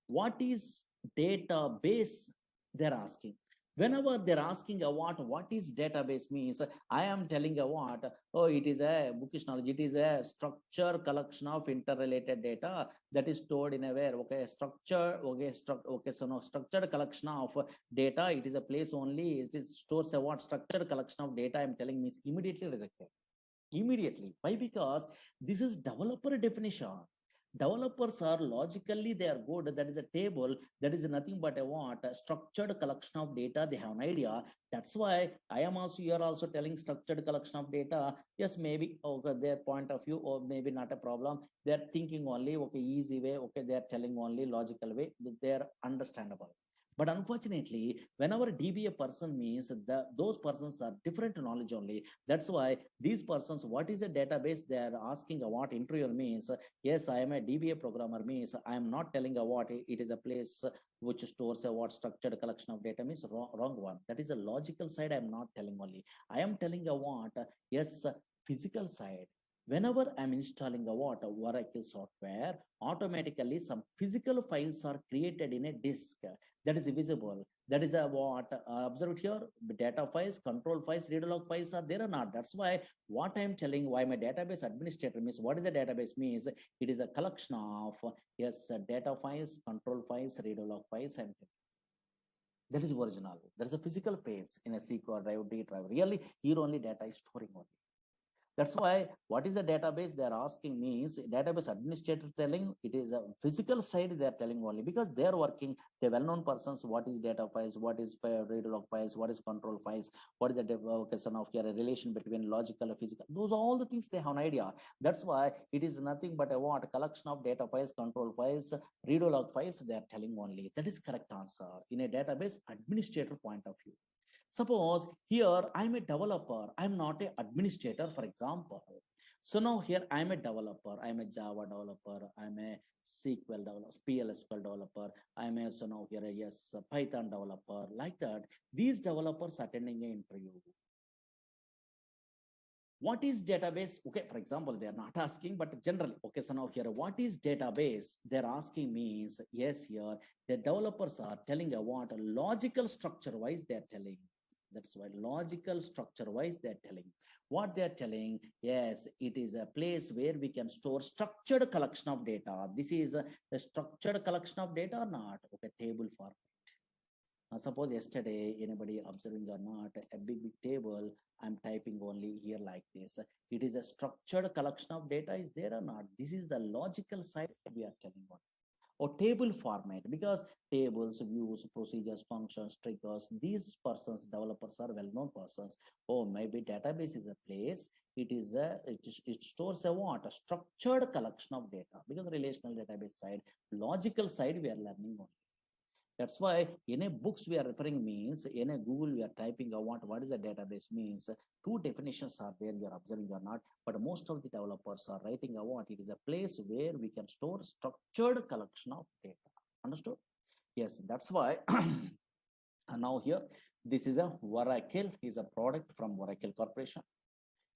What is database? They're asking. Whenever they're asking a what is database means, I am telling a what, oh, it is a bookish knowledge, it is a structure collection of interrelated data that is stored in a where, okay, structure, okay, okay, so no, structured collection of data, it is a place only, it is stores a what, structured collection of data, I'm telling means immediately rejected. Immediately. Why? Because this is developer definition. Developers are logically they are good. That is a table. That is nothing but a what? A structured collection of data. They have an idea. That's why I am also here also telling structured collection of data. Yes, maybe okay, their point of view, or maybe not a problem. They are thinking only okay, easy way. Okay, they are telling only logical way. They are understandable. But unfortunately, whenever DBA person means those persons are different knowledge only. That's why these persons, what is a database? They are asking what interviewer means. Yes, I am a DBA programmer means I am not telling what it is a place which stores a what structured collection of data means wrong one. That is a logical side. I am not telling only. I am telling a what? Yes, physical side. Whenever I'm installing a what Oracle software, automatically some physical files are created in a disk that is visible. That is a what observed here. Data files, control files, read log files are there or not. That's why what I'm telling why my database administrator means what is a database means it is a collection of yes data files, control files, read log files. I'm telling. That is original. There is a physical phase in a SQL drive, D drive. Really, here only data is storing only. That's why what is a database they're asking means database administrator telling it is a physical side they're telling only because they're working the well-known persons what is data files, what is read log files, what is control files, what is the question of here a relation between logical and physical. Those are all the things they have an idea. That's why it is nothing but a what collection of data files, control files, read log files they're telling only. That is correct answer in a database administrator point of view. Suppose here I'm a developer, I'm not an administrator, for example. So now here I'm a developer, I'm a Java developer, I'm a SQL developer, PLSQL developer, I'm a so now here a yes Python developer, like that. These developers attending an interview. What is database? Okay, for example, they are not asking, but generally, okay, so now here, what is database? They're asking means, yes, here, the developers are telling a what a logical structure wise they're telling. That's why logical structure wise they're telling. What they're telling, yes, it is a place where we can store structured collection of data. This is a structured collection of data or not? Okay, table format. Suppose yesterday, anybody observing or not, a big table, I'm typing only here like this. It is a structured collection of data is there or not? This is the logical side we are telling about. Or table format, because tables, views, procedures, functions, triggers, these persons, developers are well-known persons. Oh, maybe database is a place. It stores a what? A structured collection of data because relational database side, logical side we are learning only. That's why in a books we are referring means in a Google we are typing what is a database means. Two definitions are there, you are observing or not, but most of the developers are writing what it is a place where we can store structured collection of data. Understood? Yes, that's why and now here this is a Oracle is a product from Oracle Corporation.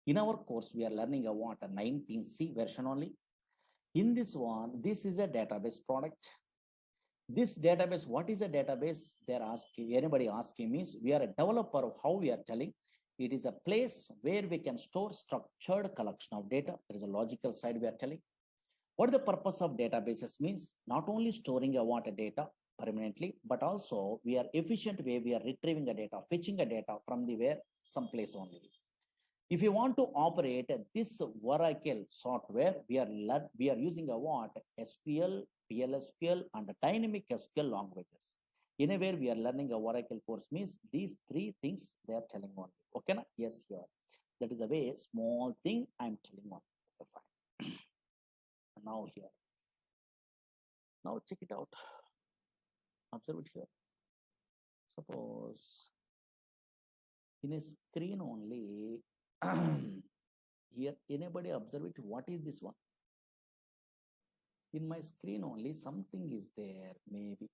In our course we are learning what a 19C version only. In this one, this is a database product. This database, what is a database? They're asking, anybody asking means we are a developer of how we are telling. It is a place where we can store structured collection of data. There is a logical side we are telling. What the purpose of databases means? Not only storing a data permanently, but also we are efficient way we are retrieving a data, fetching a data from the where some place only. If you want to operate this Oracle software, we are using a SQL, PLSQL, and dynamic SQL languages. Anywhere we are learning a Oracle course means these three things they are telling only. Okay, na? Yes, here. That is a very small thing I'm telling on. Okay, fine. Now here. Now check it out. Observe it here. Suppose in a screen only. Here, anybody observe it? What is this one? In my screen only, something is there, maybe.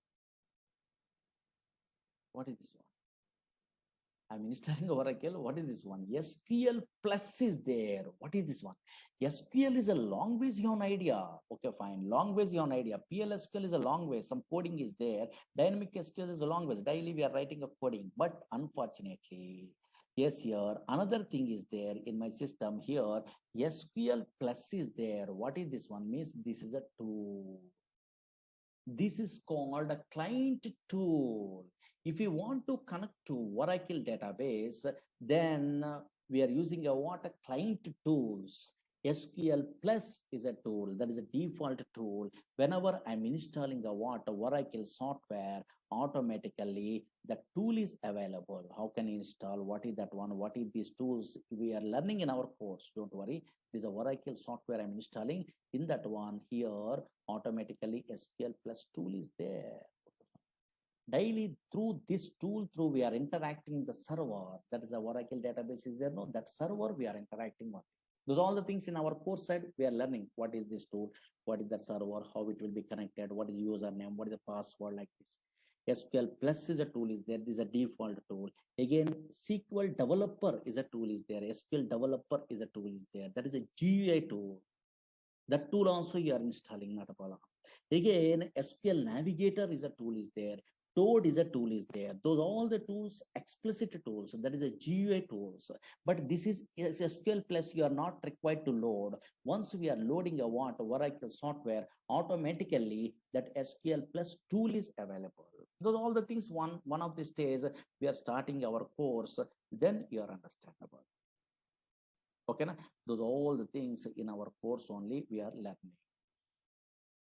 What is this one? I'm installing Oracle. What is this one? SQL Plus is there. What is this one? SQL is a language you have an idea. Okay, fine. Language you have an idea. PLSQL is a language. Some coding is there. Dynamic SQL is a language. Daily we are writing a coding. But unfortunately, yes, here another thing is there in my system here. SQL Plus is there. What is this one? Means this is a tool. This is called a client tool. If you want to connect to Oracle database, then we are using a client tools. SQL Plus is a tool, that is a default tool. Whenever I'm installing a Oracle software, automatically the tool is available. How can you install? What is that one? What is these tools? We are learning in our course. Don't worry. This is a Oracle software I'm installing. In that one here, automatically SQL Plus tool is there. Daily through this tool, we are interacting the server. That is a Oracle database is there. No, that server we are interacting on. Those are all the things in our course side we are learning. What is this tool? What is that server? How it will be connected? What is username? What is the password like this? SQL Plus is a tool is there. This is a default tool. Again, SQL Developer is a tool is there. SQL Developer is a tool is there. That is a GUI tool. That tool also you are installing, not a problem. Again, SQL Navigator is a tool is there. Toad is a tool is there. Those all the tools, explicit tools. That is a GUI tools. But this is SQL Plus. You are not required to load. Once we are loading a Oracle software, automatically that SQL Plus tool is available. Those all the things. One of these days we are starting our course. Then you are understandable. Okay, na? Those all the things in our course only we are learning.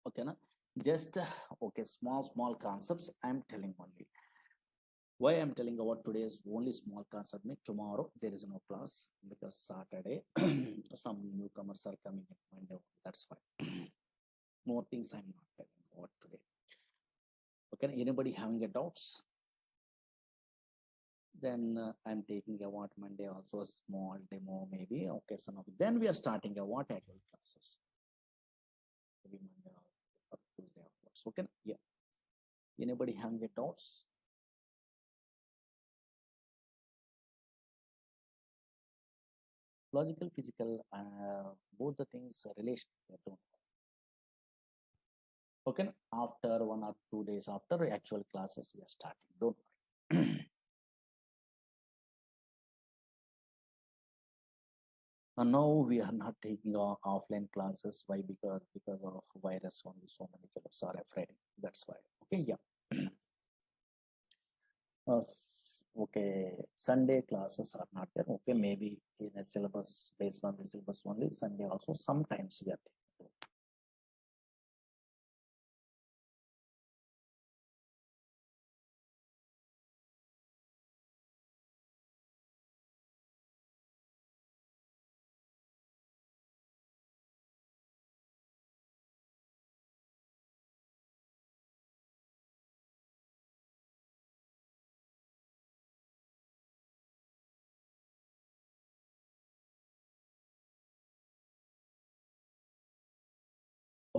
Okay, na? Just okay, small concepts I'm telling only. Why I'm telling about today's only small concept? Tomorrow there is no class because Saturday some newcomers are coming in Monday. That's why. More things I'm not telling about today. Okay, anybody having a doubts? Then I'm taking a Monday also a small demo maybe. Okay, some of then we are starting a actual classes. Maybe Monday or Tuesday afterwards. Okay, yeah. Anybody having a doubts? Logical, physical, both the things relational. Okay, after 1 or 2 days after actual classes we are starting. Don't worry. And now we are not taking offline classes. Why? Because of virus only. So many fellows are afraid. That's why. Okay, yeah. Okay, Sunday classes are not there. Okay, maybe in a syllabus based on the syllabus only. Sunday also sometimes we are taking.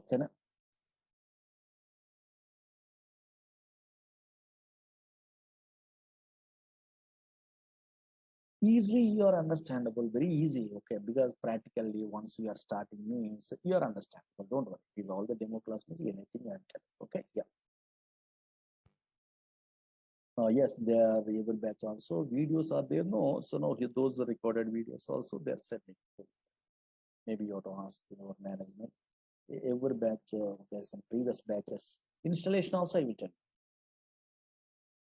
Okay. Na? Easily you are understandable, very easy. Okay, because practically once you are starting means you are understandable. Don't worry. These all the demo class means anything I can. Okay, yeah. Yes, there are every batch also. Videos are there. No, so no, those recorded videos also they're setting. Maybe you have to ask your management. Every batch, okay, some previous batches. Installation also I will tell you.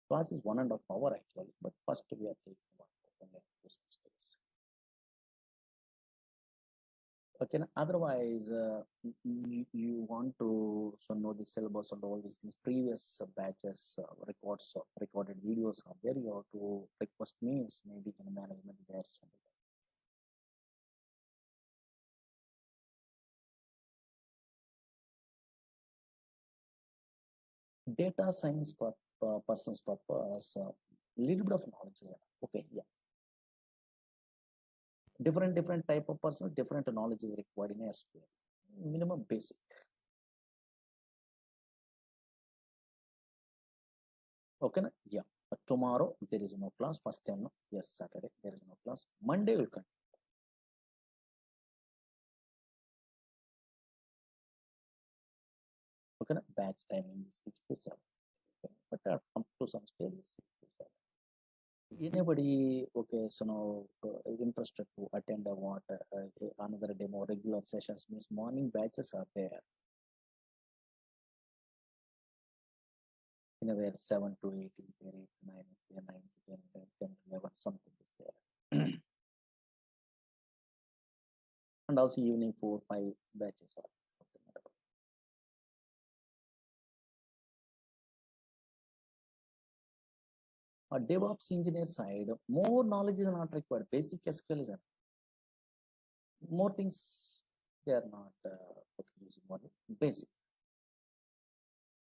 Class is 1.5 hours actually, but first we are taking 1 hour. Okay, otherwise, you want to so know the syllabus and all these things. Previous batches records recorded videos are there. You have to request means maybe in management there's data science for person's purpose. Little bit of knowledge is enough. Okay, yeah. Different type of persons, different knowledge is required in SQL. Minimum basic. Okay, na? Yeah. But tomorrow there is no class. First time, no? Yes, Saturday there is no class. Monday will continue. Okay, na? Batch timing is 6 to 7. Okay. But up to some stages 6 to 7. Anybody, okay, so now interested to attend another demo regular sessions means morning batches are there. In a way, 7 to 8 is there, 8 to 9 is there, 9 to 10, 10 to 11, something is there. And also evening 4, 5 batches are. DevOps engineer side, more knowledge is not required. Basic SQL is enough. More things they are not using only basic.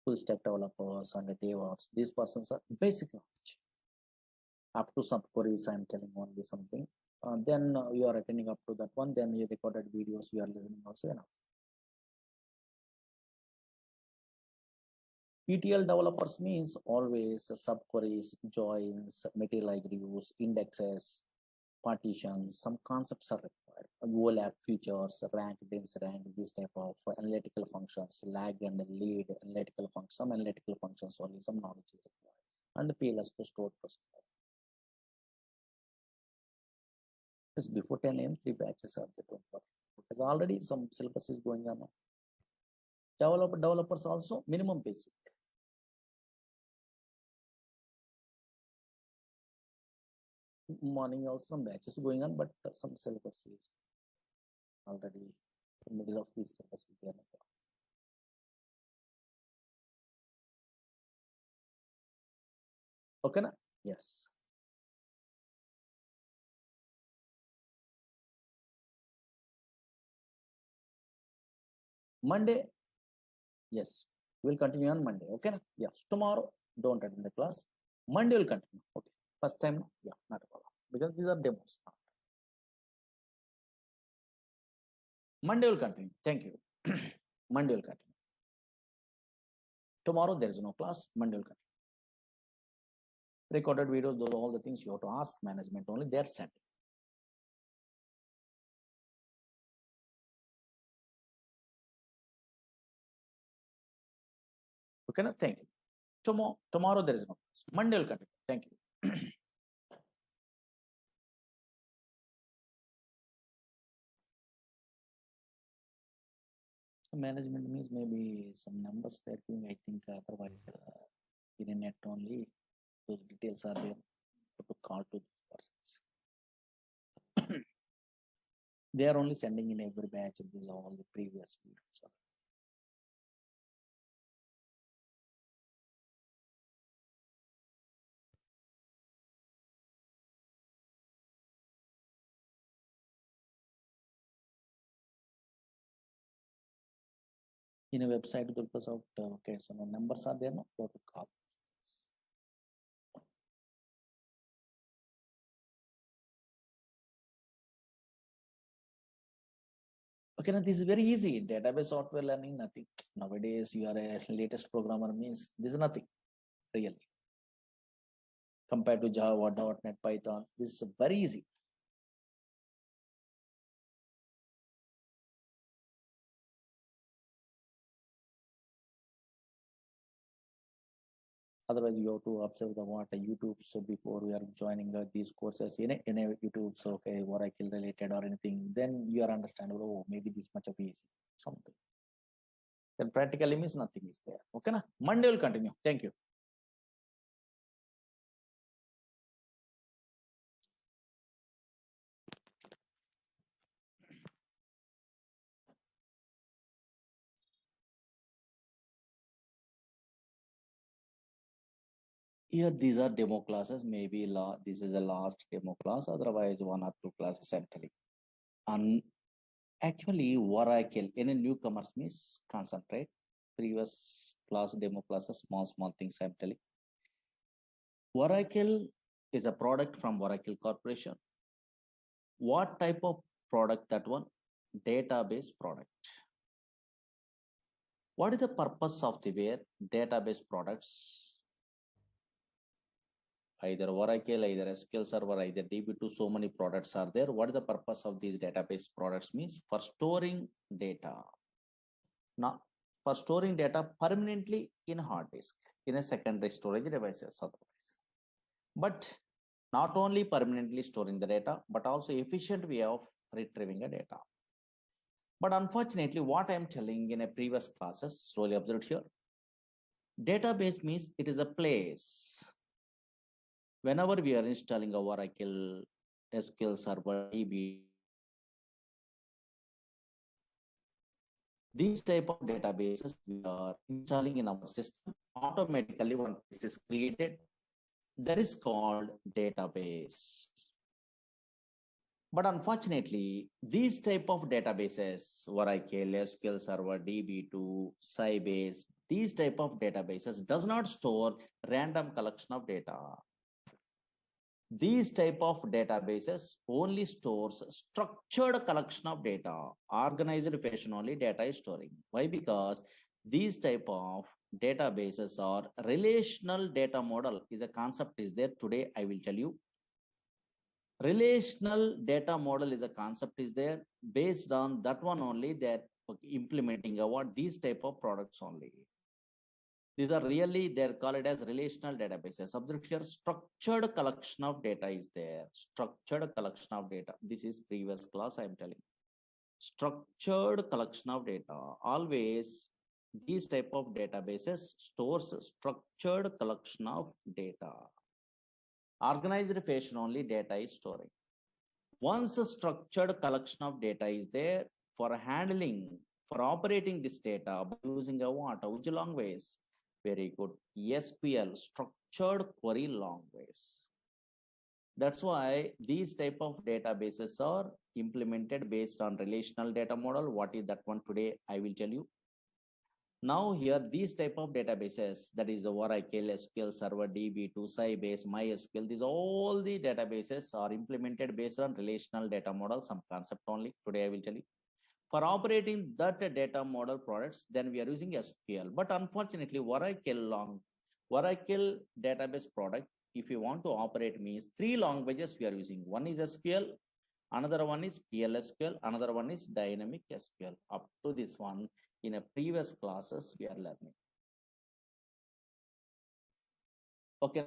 Full stack developers and DevOps, these persons are basic knowledge. Up to some queries, I'm telling only something. Then you are attending up to that one. Then you recorded videos, you are listening also enough. ETL developers means always subqueries, joins, materialized views, indexes, partitions, some concepts are required. OLAP features, rank, dense rank, this type of analytical functions, lag and lead analytical functions, some analytical functions only, some knowledge is required. And the PLS to stored procedure. Just before 10 a.m., 3 batches are there. Because already some syllabus is going on. Developers also minimum basic. Morning also some batches going on, but some syllabus is already in the middle of this syllabus. Okay, na? Yes. Monday, yes, we'll continue on Monday. Okay, na? Yes. Tomorrow, don't attend the class. Monday will continue. Okay. First time, yeah, not a problem. Because these are demos. Monday will continue. Thank you. Monday will continue. Tomorrow there is no class. Monday will continue. Recorded videos, those are all the things you have to ask management only. They are sent. Okay, na? Thank you. Tomorrow there is no class. Monday will continue. Thank you. Management means maybe some numbers they're giving. I think otherwise in a net only those details are there to call to those persons. They are only sending in every batch. These are all the previous videos. In a website, the purpose of okay, so no numbers are there, no, go to call. Okay, now this is very easy. Database software learning, nothing. Nowadays, you are a latest programmer means this is nothing really compared to Java, .NET, Python. This is very easy. Otherwise, you have to observe the what YouTube. So before we are joining these courses in a YouTube, so okay, Oracle related or anything, then you are understandable. Oh, maybe this much of easy something. Then practically means nothing is there. Okay, na? Monday will continue. Thank you. Here, these are demo classes. Maybe this is the last demo class. Otherwise, 1 or 2 classes I'm telling. And actually, Oracle in a newcomers means concentrate. Previous class, demo classes, small things I'm telling. Oracle is a product from Oracle Corporation. What type of product that one? Database product. What is the purpose of the database products? Either Oracle, either SQL Server, either DB2, so many products are there. What is the purpose of these database products means? For storing data. Now, for storing data permanently in hard disk, in a secondary storage devices otherwise. But not only permanently storing the data, but also efficient way of retrieving the data. But unfortunately, what I'm telling in a previous classes, slowly observed here, database means it is a place. Whenever we are installing a Oracle, SQL Server, DB, these type of databases we are installing in our system, automatically one place is created. That is called database. But unfortunately, these type of databases, Oracle, SQL Server, DB2, Sybase, these type of databases does not store random collection of data. These type of databases only stores structured collection of data, organized fashion only data is storing. Why? Because these type of databases are relational data model is a concept is there. Today, I will tell you. Relational data model is a concept is there. Based on that one only, they're implementing what these type of products only. These are really, they're called as relational databases. Observe here, structured collection of data is there. Structured collection of data. This is previous class I'm telling. Structured collection of data. Always these type of databases stores structured collection of data. Organized fashion only data is storing. Once a structured collection of data is there, for handling, for operating this data by using a what? Which language? Very good. SQL, structured query language. That's why these type of databases are implemented based on relational data model. What is that one today? I will tell you. Now here, these type of databases, that is Oracle, SQL Server, DB2, Sybase, MySQL, these all the databases are implemented based on relational data model, some concept only. Today I will tell you. For operating that data model products, then we are using SQL. But unfortunately, Oracle database product, if you want to operate means 3 languages we are using. One is SQL, another one is PLSQL, another one is dynamic SQL. Up to this one, in a previous classes we are learning. Okay.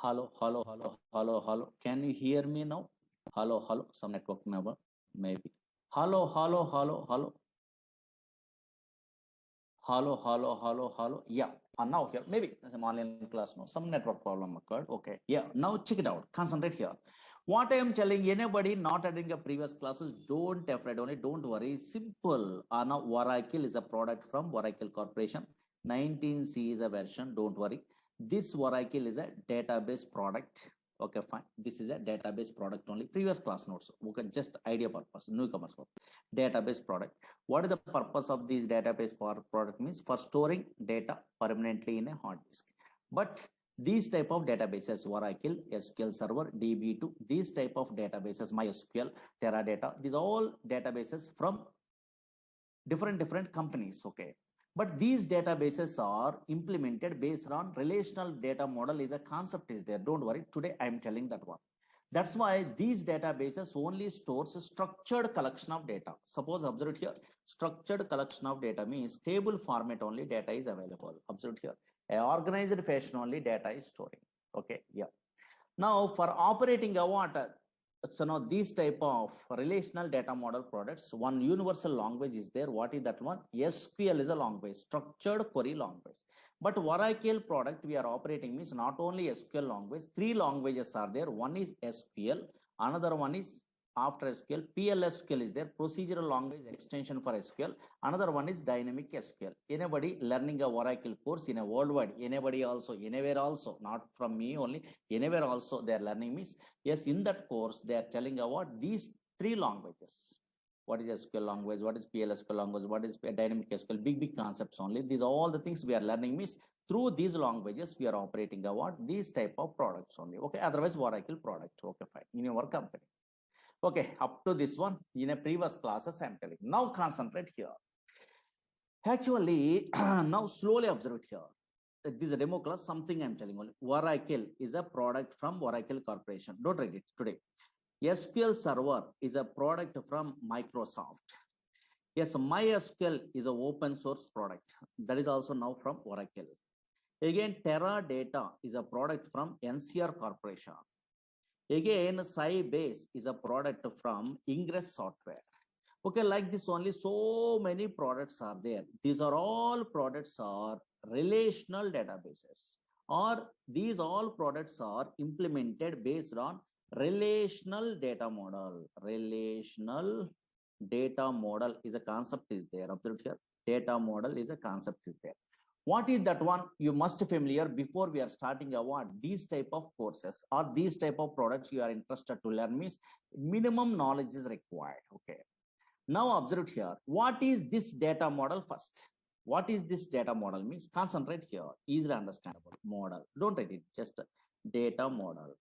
Hello, hello, hello, hello, hello. Can you hear me now? Hello, hello. Some network number, maybe. Hello, hello, hello, hello. Hello, hello, hello, hello. Yeah. And now here, maybe some online class, no, some network problem occurred. Okay. Yeah. Now check it out. Concentrate here. What I am telling anybody not attending a previous classes, don't afraid only, don't worry. Simple. Now Oracle is a product from Oracle Corporation. 19C is a version. Don't worry. This Oracle is a database product. Okay, fine. This is a database product only. Previous class notes. Okay, just idea purpose. Newcomers database product. What is the purpose of this database product means for storing data permanently in a hard disk. But these type of databases, Oracle, SQL Server, DB2, these type of databases, MySQL, Teradata, these all databases from different companies. Okay. But these databases are implemented based on relational data model is a concept is there. Don't worry. Today I am telling that one. That's why these databases only stores a structured collection of data. Suppose observe here, structured collection of data means table format only data is available. Observe here, a organized fashion only data is storing. Okay, yeah. Now for operating a water, so now these type of relational data model products, one universal language is there. What is that one? SQL is a language, structured query language. But Oracle product we are operating means not only SQL language, three languages are there. One is SQL, another one is after SQL, PLSQL is there, procedural language extension for SQL. Another one is dynamic SQL. Anybody learning a Oracle course in a worldwide, anybody also, anywhere also, not from me only, anywhere also they are learning means, yes, in that course they are telling about these three languages. What is SQL language? What is PLSQL language? What is dynamic SQL? Big concepts only. These are all the things we are learning means through these languages we are operating about these type of products only. Okay, otherwise Oracle product. Okay, fine. In your company. Okay, up to this one in a previous classes I'm telling. Now concentrate here. Actually, now slowly observe it here. This is a demo class, something I'm telling only. Oracle is a product from Oracle Corporation. Don't read it today. SQL Server is a product from Microsoft. Yes, MySQL is an open source product. That is also now from Oracle. Again, Teradata is a product from NCR Corporation. Again, Sybase is a product from Ingress Software. Okay, like this only so many products are there. These are all products are relational databases, or these all products are implemented based on relational data model. Relational data model is a concept is there. Observe here, data model is a concept is there. What is that one? You must familiar before we are starting a what? These type of courses or these type of products you are interested to learn means minimum knowledge is required. Okay. Now observe here. What is this data model first? What is this data model means? Concentrate here. Easily understandable model. Don't write it. Just data model.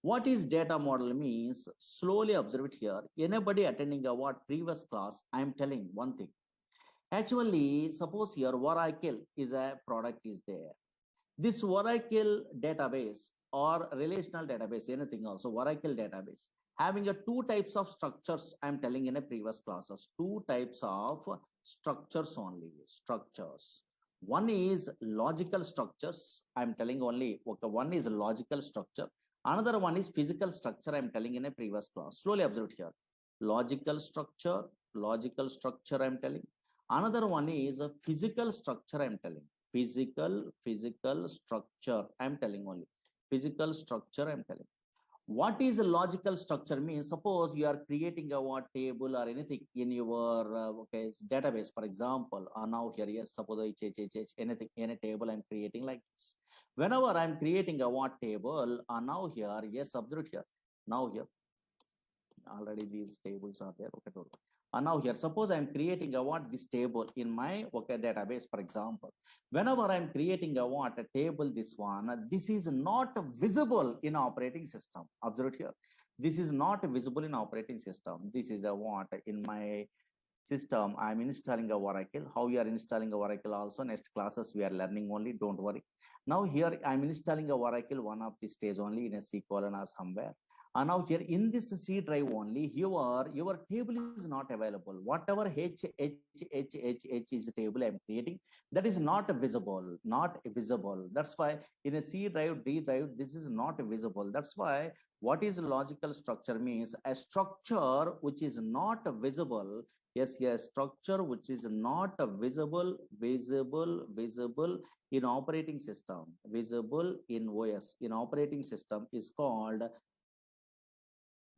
What is data model means? Slowly observe it here. Anybody attending a what previous class? I am telling one thing. Actually, suppose here Oracle is a product is there. This Oracle database or relational database, anything also, Oracle database, having a two types of structures, I'm telling in a previous classes, two types of structures only, structures. One is logical structures, I'm telling only, okay, one is logical structure. Another one is physical structure, I'm telling in a previous class. Slowly observe here. Logical structure, I'm telling. Another one is a physical structure, I'm telling. Physical structure, I'm telling only. Physical structure, I'm telling. What is a logical structure means? Suppose you are creating a what table or anything in your database, for example, or now here, yes, suppose anything in a table I'm creating like this. Whenever I'm creating a what table, now here, yes, observe here. Now here, already these tables are there. Okay, and now here, suppose I'm creating a what this table in my database, for example. Whenever I'm creating a what a table, this one, this is not visible in operating system. Observe here. This is not visible in operating system. This is a what in my system. I'm installing a Oracle. How you are installing a Oracle also next classes we are learning only. Don't worry. Now here I'm installing a Oracle one of the stage only in a C colon or somewhere. And now here in this C drive only, your table is not available. Whatever H is the table I'm creating, that is not visible, not visible. That's why in a C drive, D drive, this is not visible. That's why what is logical structure means a structure which is not visible. Yes, yes, structure which is not visible in operating system, visible in OS, in operating system is called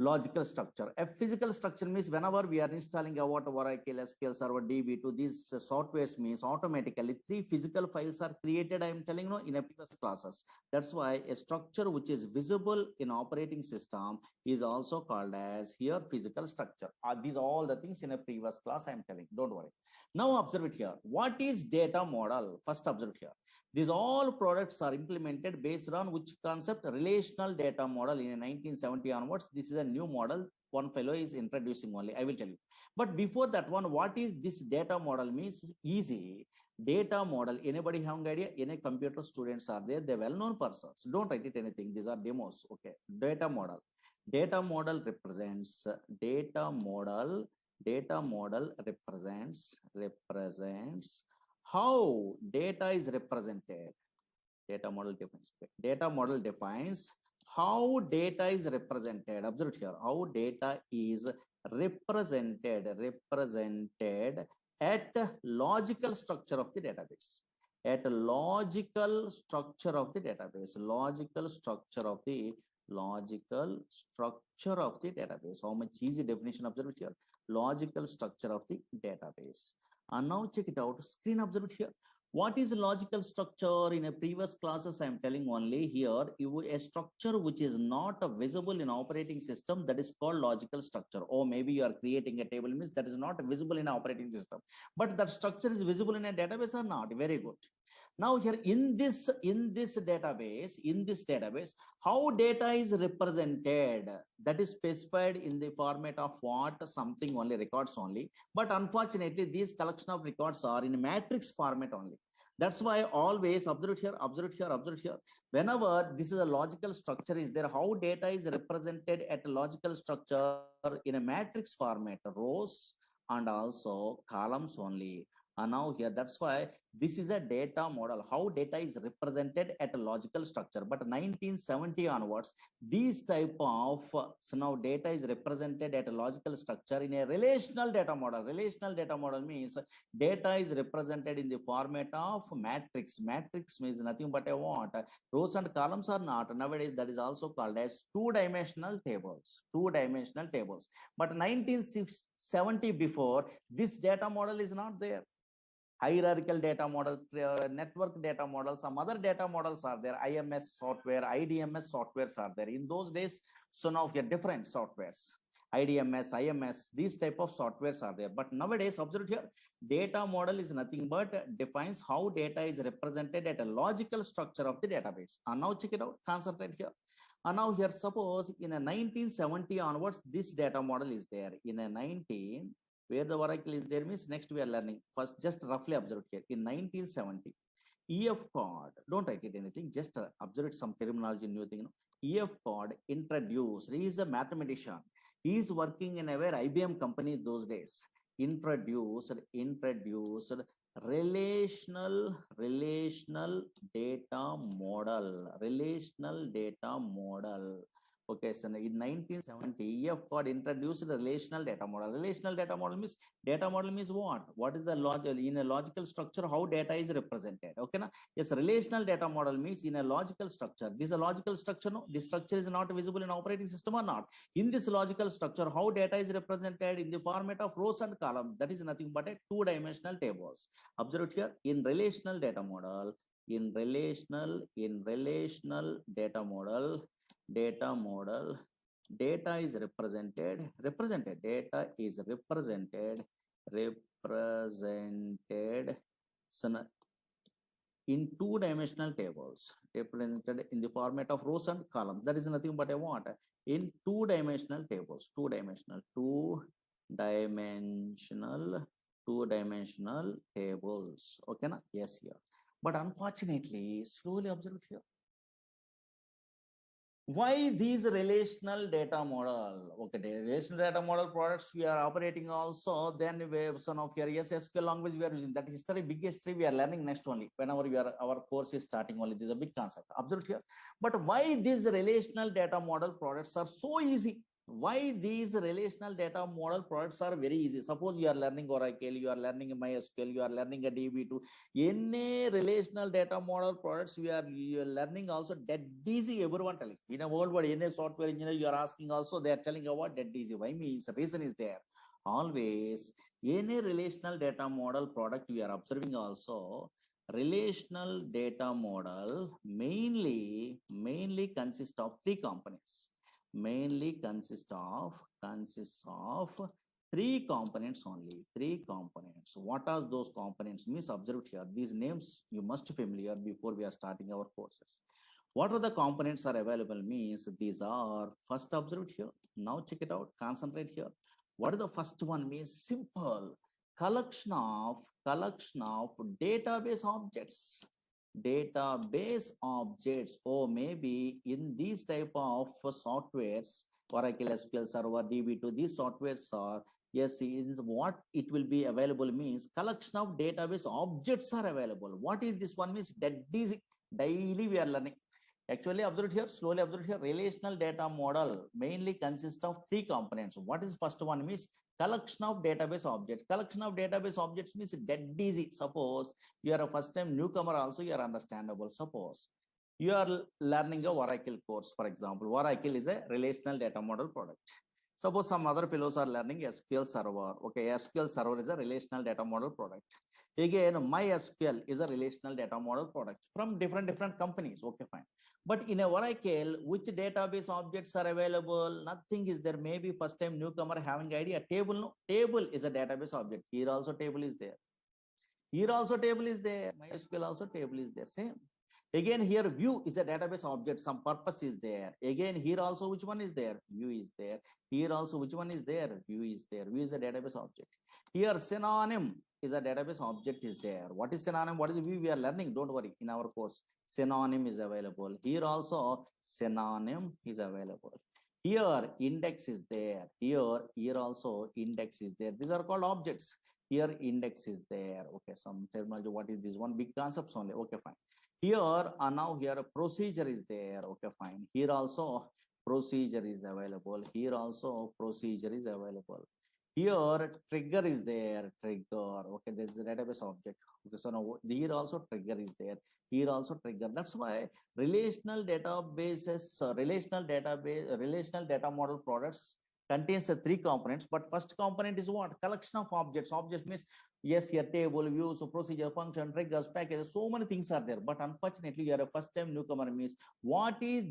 logical structure. A physical structure means whenever we are installing a what Oracle, SQL Server, DB to these softwares means automatically three physical files are created. I am telling you in a previous classes. That's why a structure which is visible in operating system is also called as here physical structure. These are all the things in a previous class I am telling. Don't worry. Now observe it here. What is data model? First observe it here. These all products are implemented based on which concept? Relational data model in 1970 onwards. This is a new model. One fellow is introducing only. I will tell you. But before that one, what is this data model means? Easy. Data model. Anybody have an idea? Any computer students are there? They're well-known persons. Don't write it anything. These are demos. Okay. Data model. Data model represents data model. Data model represents how data is represented. Data model defines how data is represented. Observe here how data is represented at logical structure of the database. At logical structure of the database. Logical structure of the database. How much easy definition? Observe it here. Logical structure of the database. And now check it out. Screen observe it here. What is logical structure? In a previous classes, I am telling only here, a structure which is not visible in operating system, that is called logical structure. Or maybe you are creating a table means that is not visible in operating system, but that structure is visible in a database or not. Very good. Now here in this database, how data is represented, that is specified in the format of what? Something only, records only. But unfortunately, these collection of records are in matrix format only. That's why always observe here. Whenever this is a logical structure is there, how data is represented at a logical structure in a matrix format, rows and also columns only. And now here, that's why this is a data model, how data is represented at a logical structure. But 1970 onwards, these type of so now data is represented at a logical structure in a relational data model. Relational data model means data is represented in the format of matrix. Matrix means nothing but a what? Rows and columns are not. Nowadays, that is also called as two-dimensional tables. Two-dimensional tables. But 1970 before, this data model is not there. Hierarchical data model, network data model, some other data models are there. IMS software, IDMS softwares are there. In those days, so now we have different softwares. IDMS, IMS, these type of softwares are there. But nowadays, observe here, data model is nothing but defines how data is represented at a logical structure of the database. And now check it out, concentrate here. And now here, suppose in a 1970 onwards, this data model is there. In a where the Oracle is there means next we are learning. First, just roughly observe here. In 1970, EF code, don't write it anything, just observe some terminology, new thing. EF code introduced, he is a mathematician. He is working in a very IBM company those days. Introduced relational data model. Okay, so in 1970, EF got introduced the relational data model. Relational data model means what? What is the logic in a logical structure? How data is represented? Okay, na? Yes, relational data model means in a logical structure. This is a logical structure. No, this structure is not visible in operating system or not. In this logical structure, how data is represented in the format of rows and columns. That is nothing but a two-dimensional tables. Observe it here in relational data model. In relational data model. Data is represented so in two-dimensional tables, represented in the format of rows and columns. That is nothing but a what? In two-dimensional tables, two-dimensional tables. Okay, na? Yes, here. But unfortunately, slowly observe here. Why these relational data model? Okay, the relational data model products we are operating also. Then we have some of your yes SQL language we are using. That history, big history we are learning next only. Whenever we are our course is starting only, this is a big concept. Observe here. But why these relational data model products are so easy? Why these relational data model products are very easy? Suppose you are learning Oracle, you are learning MySQL, you are learning a DB2. Any relational data model products you are learning also dead easy, everyone telling. In a world where any software engineer you are asking also, they are telling about dead easy. Why means the reason is there. Always any relational data model product we are observing also, relational data model mainly consists of three components. Mainly consists of three components only. Three components. What are those components? Means observed here. These names you must be familiar before we are starting our courses. What are the components are available? Means these are first observed here. Now check it out. Concentrate here. What is the first one? Means simple collection of database objects. Database objects. Or maybe in these type of softwares, Oracle SQL Server, DB2, these softwares are, yes, in what it will be available means collection of database objects are available. What is this one means? That is daily we are learning. Actually, observe here, slowly observe here, relational data model mainly consists of three components. What is first one means collection of database objects. Collection of database objects means dead easy. Suppose you are a first time newcomer also, you are understandable. Suppose you are learning a Oracle course, for example. Oracle is a relational data model product. Suppose some other fellows are learning SQL Server. Okay, SQL Server is a relational data model product. Again, MySQL is a relational data model product from different companies. Okay, fine. But in a Oracle, which database objects are available? Nothing is there. Maybe first time newcomer having idea. Table, no? Table is a database object. Here also table is there. Here also table is there. MySQL also table is there. Same. Again, here view is a database object. Some purpose is there. Again, here also which one is there? View is there. Here also which one is there? View is there. View is a database object. Here synonym is a database object is there. What is synonym? What is view? We are learning. Don't worry. In our course, synonym is available. Here also synonym is available. Here index is there. Here also index is there. These are called objects. Here index is there. Okay, some terminology. What is this one? Big concepts only. Okay, fine. Here now here a procedure is there. Okay, fine. Here also procedure is available. Here also procedure is available. Here trigger is there. Trigger. Okay, there is a database object. Okay, so now here also trigger is there. Here also trigger. That's why relational databases, relational data model products contains the three components. But first component is what? Collection of objects. Objects means yes, here table, views, so procedure, function, triggers, packages, so many things are there. But unfortunately, you are a first time newcomer means what is